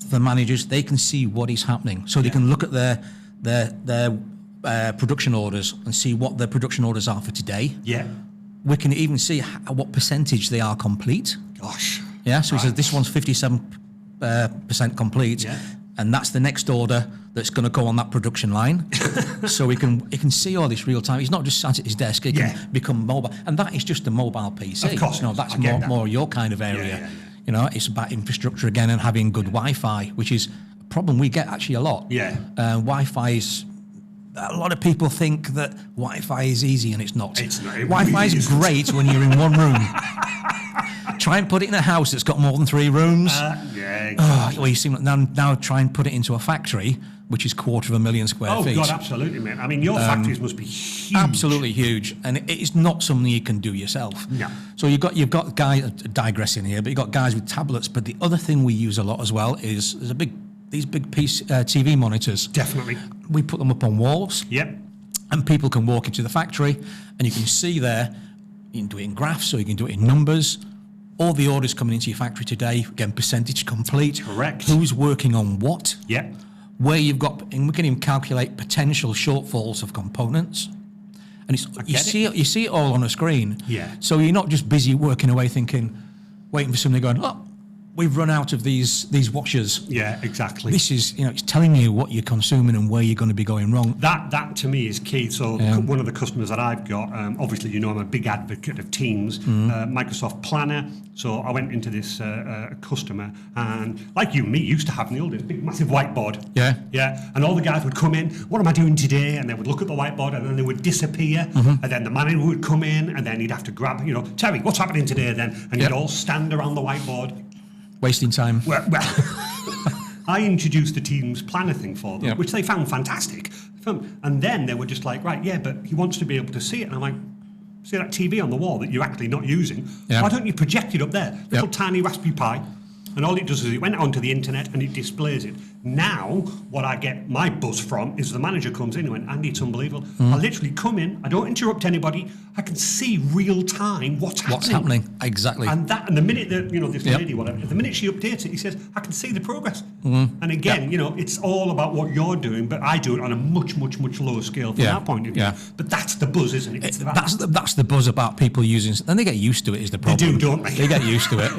The managers, they can see what is happening. So they can look at their production orders and see what their production orders are for today. Yeah. We can even see what percentage they are complete. Gosh. Yeah, so he says this one's 57% complete, and that's the next order that's going to go on that production line. So he can see all this real time. He's not just sat at his desk. He can become mobile, and that is just a mobile PC. Of course, that's that. more your kind of area. Yeah. You know, it's about infrastructure again and having good Wi-Fi, which is a problem we get actually a lot. Yeah. Wi-Fi is. A lot of people think that Wi-Fi is easy, and it's not. It's not. Wi-Fi is great when you're in one room. Try and put it in a house that's got more than 3 rooms. Exactly. Well, you see, now try and put it into a factory, which is 250,000 square feet. Oh, God, absolutely, man. I mean, your factories must be huge. Absolutely huge, and it is not something you can do yourself. No. So you've got guys digressing here, but you've got guys with tablets. But the other thing we use a lot as well is these big TV monitors. Definitely. We put them up on walls. Yep. And people can walk into the factory, and you can see there. You can do it in graphs, or you can do it in numbers. All the orders coming into your factory today, again, percentage complete. Correct. Who's working on what? Yep. Where you've got, and we can even calculate potential shortfalls of components. And you see it all on a screen. Yeah. So you're not just busy working away thinking, waiting for somebody going, oh, we've run out of these washers. Yeah, exactly. This is, it's telling you what you're consuming and where you're going to be going wrong. That to me is key. So one of the customers that I've got, obviously, I'm a big advocate of Teams, Microsoft Planner. So I went into this customer, and like you and me used to have in the old days, big massive whiteboard. Yeah. Yeah. And all the guys would come in, what am I doing today? And they would look at the whiteboard, and then they would disappear. And then the manager would come in, and then he'd have to grab, Terry, what's happening today then? And you'd all stand around the whiteboard. Wasting time. Well, I introduced the Teams planner thing for them, which they found fantastic. And then they were just like, right, but he wants to be able to see it. And I'm like, see that TV on the wall that you're actually not using? Why don't you project it up there? Little tiny Raspberry Pi. And all it does is it went onto the internet and it displays it. Now, what I get my buzz from is the manager comes in and went, Andy, it's unbelievable. I literally come in, I don't interrupt anybody, I can see real time what's happening. Exactly. And the minute that, this lady, whatever, the minute she updates it, he says, I can see the progress. And again, it's all about what you're doing, but I do it on a much, much, much lower scale from that point of view. But that's the buzz, isn't it? That's the buzz about people using, and they get used to it is the problem. They do, don't they? They get used to it,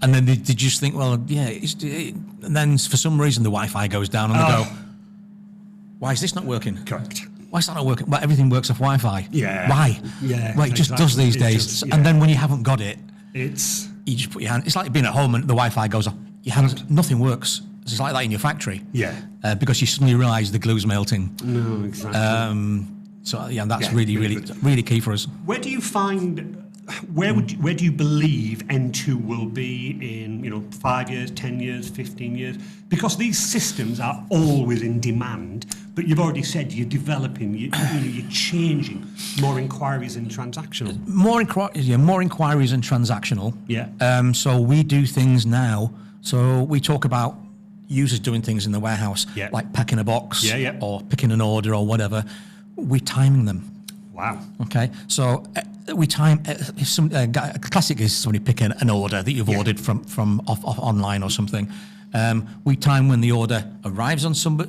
and then they just think, well, and then for some reason the Wi-Fi goes down and they go, why is this not working? Correct. Why is that not working? Well, everything works off Wi-Fi. Yeah. Why? Yeah. Well, it just does these days. And then when you haven't got it, you just put your hand. It's like being at home and the Wi-Fi goes off. Your hand, nothing works. It's like that in your factory. Yeah. Because you suddenly realise the glue's melting. No, exactly. That's really key for us. Where do you find? Where do you believe N2 will be in 5 years, 10 years, 15 years? Because these systems are always in demand, but you've already said you're developing, you're changing. More inquiries and transactional. More inquiries and transactional. Yeah. So we do things now. So we talk about users doing things in the warehouse, like packing a box or picking an order or whatever. We're timing them. Wow. Okay. So we time. A classic is somebody picking an order that you've ordered from off online or something. We time when the order arrives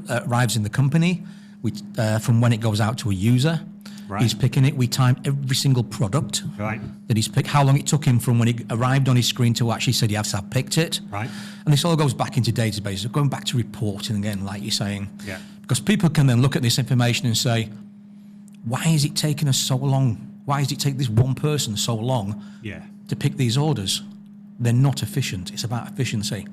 arrives in the company. From when it goes out to a user. Right. He's picking it. We time every single product that he's picked. How long it took him from when it arrived on his screen to actually said, yes, I've picked it. Right. And this all goes back into databases. Going back to reporting again, like you're saying. Yeah. Because people can then look at this information and say, why is it taking us so long? Why does it take this one person so long to pick these orders? They're not efficient. It's about efficiency.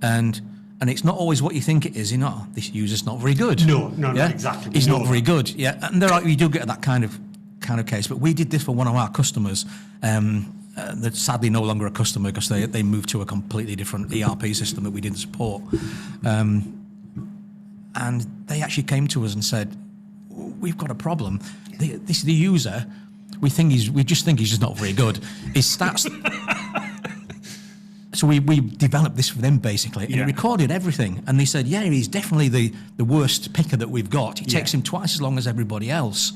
And it's not always what you think it is. This user's not very good. No, exactly. He's not very good. Yeah, and you do get that kind of case. But we did this for one of our customers. That's sadly no longer a customer because they moved to a completely different ERP system that we didn't support. And they actually came to us and said, we've got a problem. The user, we just think he's just not very good. His stats So we developed this for them basically, and it recorded everything. And they said, yeah, he's definitely the worst picker that we've got. It takes him twice as long as everybody else.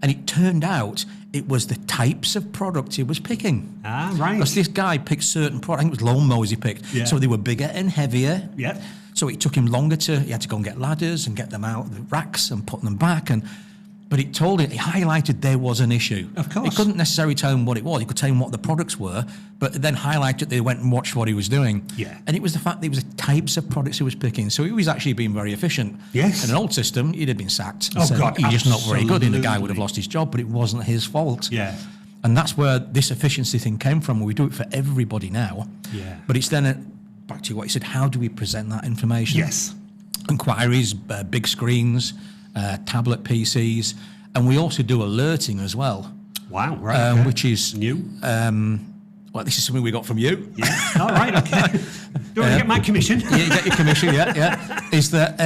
And it turned out it was the types of products he was picking. Ah, right. Because this guy picked certain products. I think it was lawnmowers he picked. Yeah. So they were bigger and heavier. Yeah. So it took him longer he had to go and get ladders and get them out of the racks and put them back. But it highlighted there was an issue. Of course. It couldn't necessarily tell him what it was. It could tell him what the products were, but it then highlighted they went and watched what he was doing. Yeah. And it was the fact that it was the types of products he was picking. So he was actually being very efficient. Yes. In an old system, he'd have been sacked. Oh, God, you're just not very good, and the guy absolutely. would have lost his job, but it wasn't his fault. Yeah. And that's where this efficiency thing came from. We do it for everybody now. Yeah. But it's then, back to what you said, how do we present that information? Yes. Inquiries, big screens, tablet PCs, and we also do alerting as well. Wow, right. Okay. Which is new. Well, this is something we got from you. Yeah. All right. Okay. Do I get my commission? Yeah, you get your commission. Yeah. Is that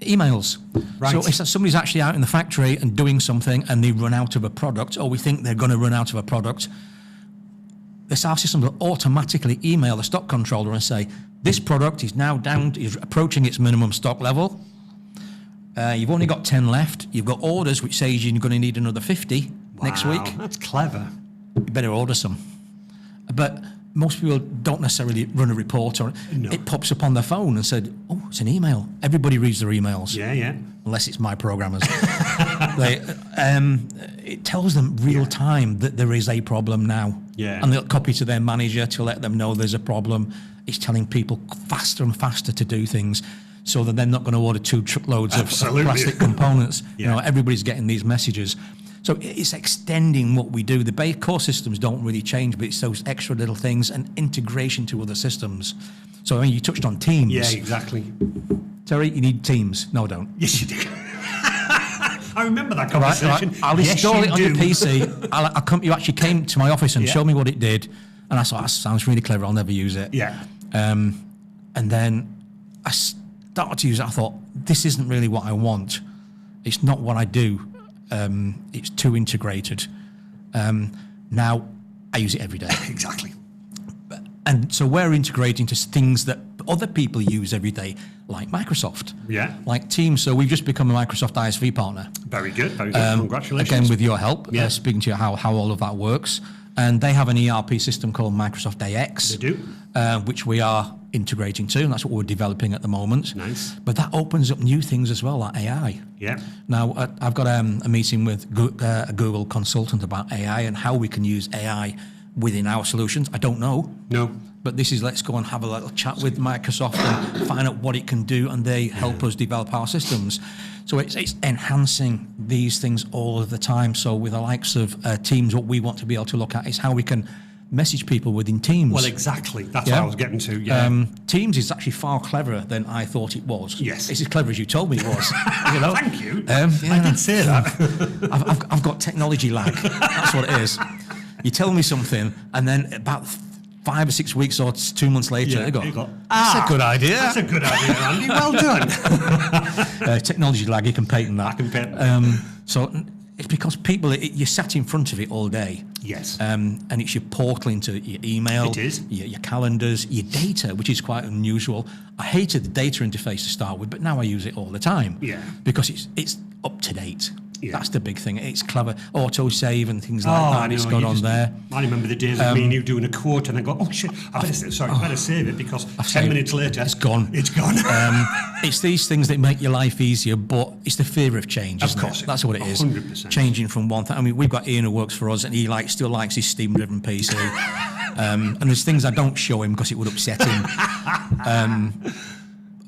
emails? Right. So if somebody's actually out in the factory and doing something, and they run out of a product, or we think they're going to run out of a product, our system will automatically email the stock controller and say, this product is now is approaching its minimum stock level. You've only got 10 left. You've got orders which says you're going to need another 50 next week. That's clever. You better order some. But most people don't necessarily run a report, or it pops up on their phone and said, oh, it's an email. Everybody reads their emails. Yeah. Unless it's my programmers. It tells them real time that there is a problem now. Yeah. And they'll copy to their manager to let them know there's a problem. It's telling people faster and faster to do things, so that they're not going to order 2 truckloads of plastic components. Yeah. Everybody's getting these messages. So it's extending what we do. The base core systems don't really change, but it's those extra little things and integration to other systems. So, you touched on Teams. Yeah, exactly. Terry, you need Teams. No, I don't. Yes, you do. I remember that conversation. Right. I'll install it on your PC. You actually came to my office and showed me what it did, and I thought, that sounds really clever. I'll never use it. Yeah. And then I started to use it. I thought, this isn't really what I want. It's not what I do. It's too integrated. Now I use it every day. Exactly. And so we're integrating to things that other people use every day, like Microsoft. Yeah. Like Teams. So we've just become a Microsoft ISV partner. Very good. Very good. Congratulations. Again, with your help, Yeah. speaking to you how all of that works. And they have an ERP system called Microsoft AX. They do. Which we are integrating to, and that's what we're developing at the moment. Nice. But that opens up new things as well, like AI. Yeah. Now, I've got a meeting with a Google consultant about AI and how we can use AI within our solutions. I don't know. No. But this is, let's go and have a little chat with Microsoft and find out what it can do, and they help us develop our systems. So it's enhancing these things all of the time. So with the likes of Teams, what we want to be able to look at is how we can message people within Teams. Well, exactly. That's what I was getting to. Yeah. Teams is actually far cleverer than I thought it was. Yes. It's as clever as you told me it was. Thank you. I did say that. I've got technology lag. That's what it is. You tell me something, and then about 5 or 6 weeks or 2 months later, you go, that's a good idea. That's a good idea, Andy. Well done. Technology lag, you can patent that. I can patent that. So it's because people, you're sat in front of it all day. Yes. And it's your portal into your email. It is. Your calendars, your data, which is quite unusual. I hated the data interface to start with, but now I use it all the time. Yeah. Because it's up to date. Yeah. That's the big thing. It's clever. Auto-save and things like that. And it's got on there. I remember the days of me and you doing a quote and I go, oh shit, I better save it because 10 minutes later... It's gone. It's gone. It's these things that make your life easier, but it's the fear of change, isn't Of course. it? That's what it is. 100%. Changing from one thing. I mean, we've got Ian who works for us, and he still likes his steam-driven PC. And there's things I don't show him because it would upset him.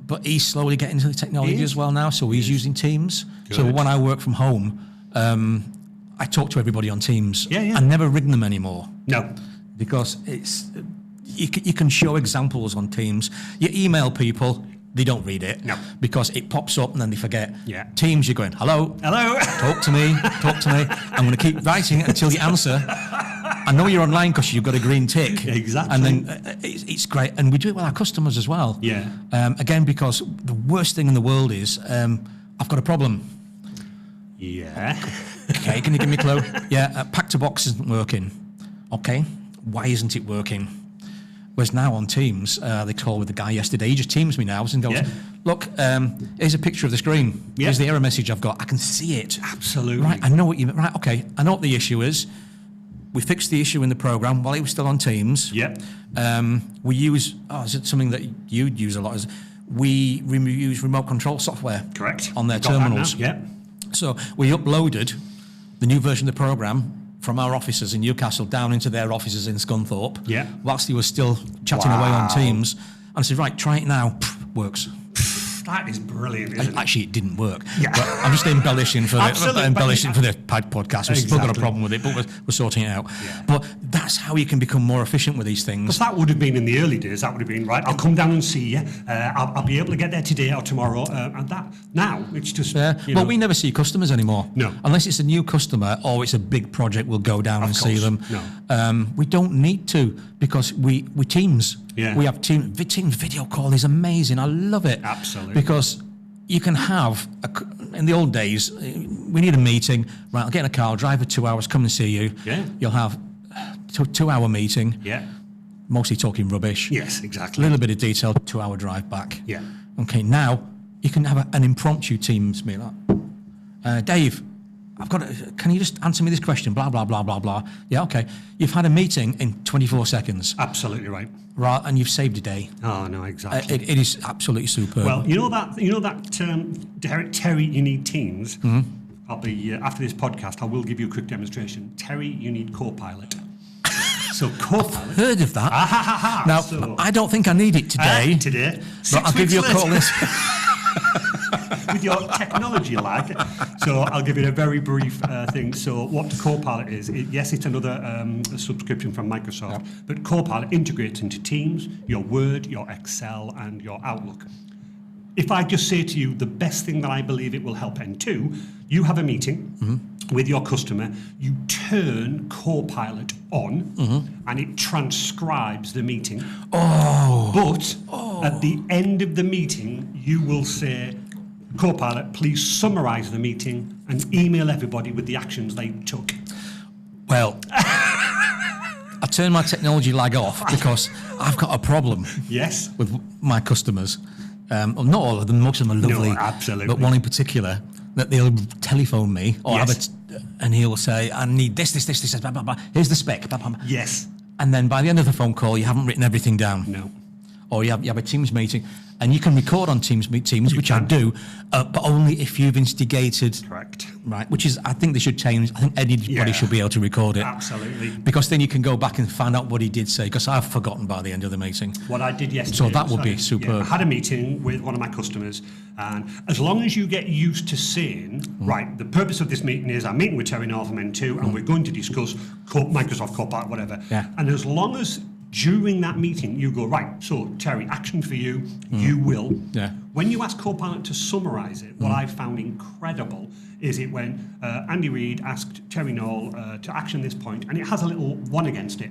But he's slowly getting into the technology as well now, so he's using Teams. Good. So when I work from home, I talk to everybody on Teams. Yeah. I never ring them anymore. No. Because you can show examples on Teams. You email people, they don't read it. No. Because it pops up and then they forget. Yeah. Teams, you're going, hello. Hello. Talk to me. I'm going to keep writing it until you answer. I know you're online because you've got a green tick. Exactly. And then it's great. And we do it with our customers as well. Yeah. Again, because the worst thing in the world is I've got a problem. Yeah. Okay, can you give me a clue? Yeah, pack to box isn't working. Okay, why isn't it working? Whereas now on Teams, they called with the guy yesterday. He just Teams me now and goes, look, here's a picture of the screen. Here's the error message I've got. I can see it. Absolutely. Right, I know what you mean. Right, okay, I know what the issue is. We fixed the issue in the program while he was still on Teams. Yep. We use, is it something that you'd use a lot? We use remote control software. Correct. On their terminals. Yeah. So we uploaded the new version of the program from our offices in Newcastle down into their offices in Scunthorpe. Yeah. Whilst he was still chatting away on Teams. And I said, right, try it now. Works. That is brilliant, isn't it? Actually, it didn't work. Yeah. But I'm just embellishing for the Podcast. We've still got a problem with it, but we're sorting it out. Yeah. But that's how you can become more efficient with these things. Because that would have been in the early days. That would have been, right, I'll come down and see you. I'll be able to get there today or tomorrow. And that now, it's just... Well, we never see customers anymore. No. Unless it's a new customer or it's a big project, we'll go down and see them. No. We don't need to because we Teams. Yeah. We have Teams video call is amazing. I love it. Absolutely. Because you can have, in the old days, we need a meeting. Right, I'll get in a car, I'll drive for 2 hours, come and see you. Yeah. You'll have a 2-hour meeting. Yeah. Mostly talking rubbish. Yes, A exactly. little bit of detail, 2-hour drive back. Yeah. Okay, now you can have an impromptu Teams meeting. Like, Dave, can you just answer me this question? Blah, blah, blah, blah, blah. Yeah, okay. You've had a meeting in 24 seconds. Absolutely right. Right, and you've saved a day. Oh, no, exactly. It is absolutely superb. Well, you know that Terry, you need Teams. Mm-hmm. I'll be after this podcast. I will give you a quick demonstration. Terry, you need Copilot. So Copilot. Heard of that? Now, so, I don't think I need it today. Today, but I'll give you a call. With your technology lag. So I'll give you a very brief thing. So what Copilot is, yes, it's another subscription from Microsoft, but Copilot integrates into Teams, your Word, your Excel, and your Outlook. If I just say to you, the best thing that I believe it will help N2, you have a meeting with your customer, you turn Copilot on, and it transcribes the meeting. But at the end of the meeting, you will say, Copilot, please summarise the meeting and email everybody with the actions they took. Well, I turn my technology lag off because I've got a problem. Yes. With my customers. Well, not all of them, most of them are lovely. No, absolutely. But one in particular, that they'll telephone me or Yes. and he'll say, I need this, blah, blah, blah. Here's the spec. Blah, blah, blah. Yes. And then by the end of the phone call, you haven't written everything down. No. Or you have a Teams meeting, and you can record on Teams, which I do, but only if you've instigated. Correct. Right, which is, I think they should change. I think anybody should be able to record it. Absolutely. Because then you can go back and find out what he did say, because I've forgotten by the end of the meeting. What I did yesterday. So that would be superb. I had a meeting with one of my customers, and as long as you get used to saying, right, the purpose of this meeting is I'm meeting with Terry North from N2, and we're going to discuss Microsoft Copilot, whatever. Yeah. And as long as during that meeting you go, right, so Terry, action for you, you will. Yeah. When you ask Copilot to summarise it, what I found incredible is it when Andy Reid asked Terry Knoll to action this point, and it has a little 1 against it.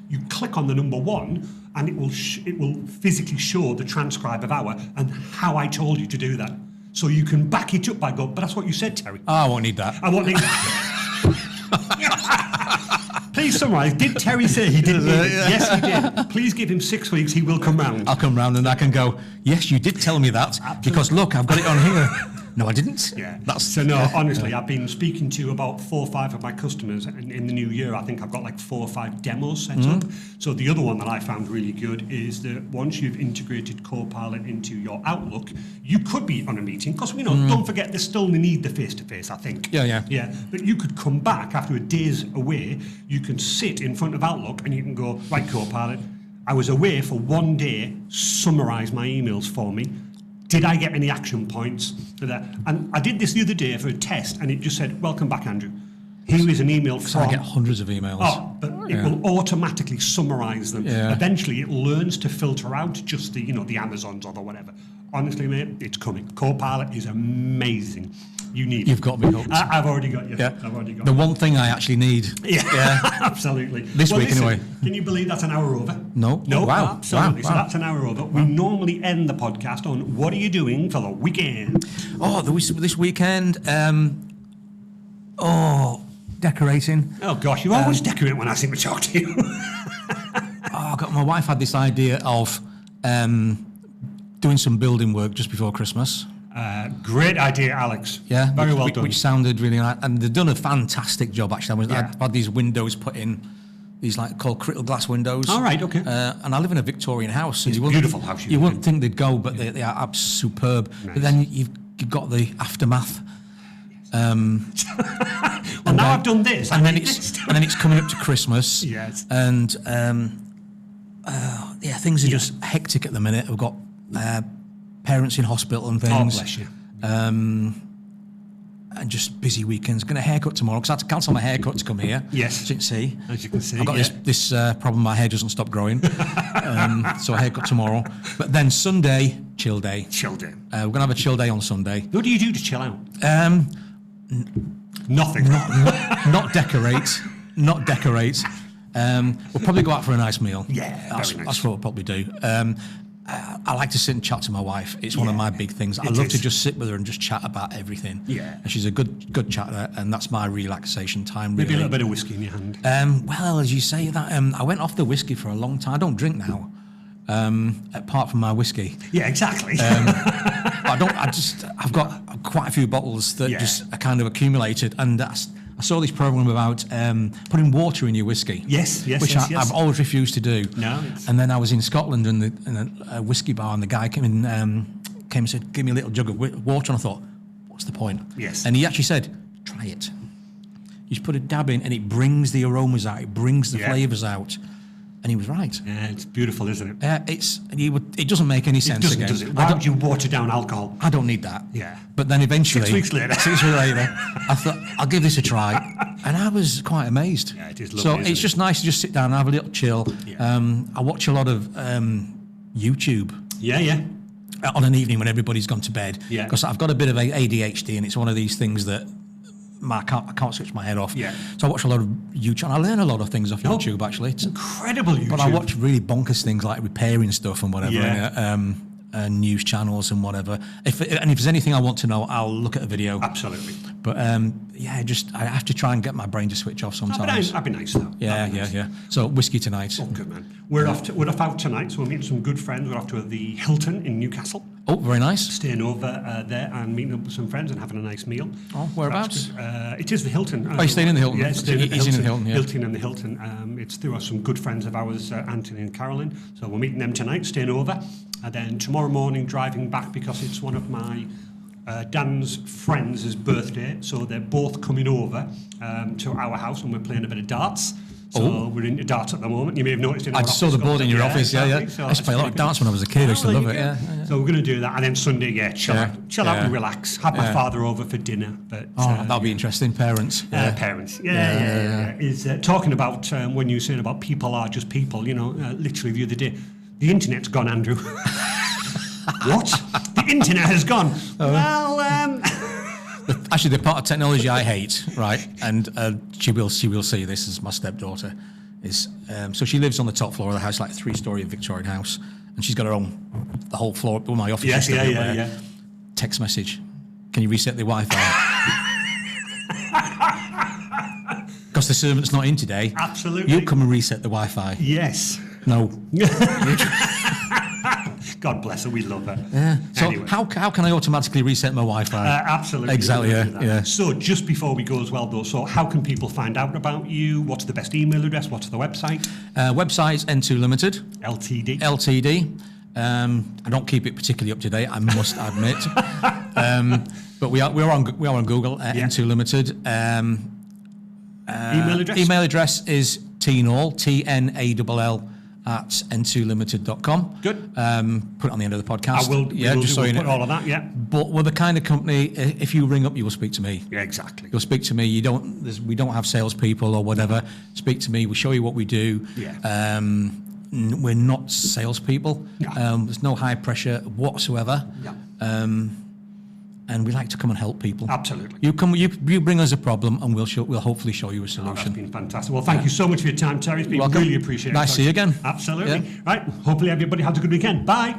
You click on the number 1, and it will physically show the transcribe of hour and how I told you to do that. So you can back it up by go, but that's what you said, Terry. Oh, I won't need that. I won't need that. Please summarise. Did Terry say he didn't need it? Yes, he did. Please give him 6 weeks. He will come round. I'll come round and I can go, yes, you did tell me that. Absolutely. Because look, I've got it on here. No, I didn't. Yeah. That's Honestly, I've been speaking to about 4 or 5 of my customers, and in the new year, I think I've got like 4 or 5 demos set up. So the other one that I found really good is that once you've integrated Copilot into your Outlook, you could be on a meeting, because we know, don't forget, they still need the face-to-face, I think. Yeah. But you could come back after a day's away, you can sit in front of Outlook and you can go, right, Copilot, I was away for 1 day, summarise my emails for me. Did I get any action points for that? And I did this the other day for a test, and it just said, welcome back, Andrew. Here is an email from... I get hundreds of emails. But it will automatically summarise them. Yeah. Eventually, it learns to filter out just the, the Amazons or the whatever. Honestly, mate, it's coming. Copilot is amazing. You need it. You've got me hooked. I've already got you. Yeah. I've already got the you. one thing I actually need. Yeah. Absolutely. This week, listen, anyway. Can you believe that's an hour over? No. No, Wow. absolutely. Wow. So that's an hour over. We normally end the podcast on what are you doing for the weekend? This weekend, decorating. Oh, gosh, you always decorate when I seem to talk to you. I got my wife had this idea of doing some building work just before Christmas. Great idea, Alex. Yeah, very well done. Which sounded really nice, and they've done a fantastic job actually. I've had these windows put in, these like called crystal glass windows. All right, okay. And I live in a Victorian house. It's a beautiful house. You wouldn't think they'd go, but they are superb. Nice. But then you've got the aftermath. Well, now I've done this, and then it's coming up to Christmas. Yes. And things are just hectic at the minute. We've got parents in hospital and things. Oh, bless you. And just busy weekends. Going to haircut tomorrow because I had to cancel my haircut to come here. Yes. As you can see. As you can see. I've got this problem. My hair doesn't stop growing. So a haircut tomorrow. But then Sunday, chill day. Chill day. We're going to have a chill day on Sunday. What do you do to chill out? Nothing. Not decorate. Not decorate. We'll probably go out for a nice meal. Yeah, that's what we'll probably do. I like to sit and chat to my wife. It's one of my big things. I love to just sit with her and just chat about everything. Yeah. And she's a good chatter, and that's my relaxation time. Maybe a little bit of whiskey in your hand. Well, as you say that, I went off the whiskey for a long time. I don't drink now, apart from my whiskey. Yeah, exactly. I've got quite a few bottles that just are kind of accumulated, and I saw this program about putting water in your whiskey. Yes. Which I've always refused to do. No. And then I was in Scotland in a whiskey bar, and the guy came and said, "Give me a little jug of water." And I thought, "What's the point?" Yes. And he actually said, "Try it. You just put a dab in, and it brings the aromas out. It brings the flavours out." And he was right. Yeah, it's beautiful, isn't it? It doesn't make any sense again. Does it? Why would you water down alcohol? I don't need that. Yeah. But then eventually, 6 weeks later, I thought, I'll give this a try. And I was quite amazed. Yeah, it is lovely. So it's just nice to just sit down and have a little chill. Yeah. I watch a lot of YouTube. Yeah. On an evening when everybody's gone to bed. Yeah. Because I've got a bit of ADHD, and it's one of these things that I can't switch my head off. Yeah. So I watch a lot of YouTube, and I learn a lot of things off YouTube, actually. It's incredible YouTube. But I watch really bonkers things like repairing stuff and whatever. Yeah. And news channels and whatever. If there's anything I want to know, I'll look at a video. Absolutely. But I have to try and get my brain to switch off sometimes. That'd be nice though. Yeah. So whiskey tonight. Oh, good man. We're off out tonight, so we're meeting some good friends. We're off to the Hilton in Newcastle. Oh, very nice. Staying over there and meeting up with some friends and having a nice meal. Oh, whereabouts? It is the Hilton. Oh, you're staying in the Hilton? Yeah, staying in the Hilton. Hilton and the Hilton. It's through some good friends of ours, Anthony and Carolyn. So we're meeting them tonight, staying over. And then tomorrow morning driving back because it's one of my Dan's friends' birthday. So they're both coming over to our house and we're playing a bit of darts. So we're into darts at the moment. You may have noticed in our office. I saw the board in your office, exactly. So I used to play a lot of darts when I was a kid. I used to love it, yeah. So we're going to do that. And then Sunday, chill out and relax. Have my father over for dinner. But that'll be interesting. Parents. Parents. Yeah. Is talking about when you were saying about people are just people, literally the other day, the internet's gone, Andrew. What? The internet has gone. Well, actually, the part of technology I hate, right, and she will see this as my stepdaughter, is so she lives on the top floor of the house, like a 3-story Victorian house, and she's got the whole floor, all my office. Yeah. Text message, can you reset the Wi-Fi? Because the servant's not in today. Absolutely. You come and reset the Wi-Fi. Yes. No. God bless her, we love her. Yeah. So anyway. how can I automatically reset my Wi-Fi? Absolutely. Exactly, yeah. So just before we go as well, though, so how can people find out about you? What's the best email address? What's the website? Website's N2 Limited. LTD. I don't keep it particularly up to date, I must admit. But we are on Google, N2 Limited. Email address? Email address is tnall, TNALL, at n2limited.com. Good. Put it on the end of the podcast. I will. Yeah, just so you know. Put all of that. Yeah. But we're the kind of company. If you ring up, you will speak to me. Yeah, exactly. You'll speak to me. We don't have salespeople or whatever. Speak to me. We show you what we do. Yeah. We're not salespeople. No. There's no high pressure whatsoever. Yeah. And we like to come and help people. Absolutely. You bring us a problem, and we'll hopefully show you a solution. That's been fantastic. Well, thank you so much for your time, Terry. It's been welcome. Really appreciated. Nice to see you again. Absolutely. Yeah. Right. Hopefully everybody has a good weekend. Bye.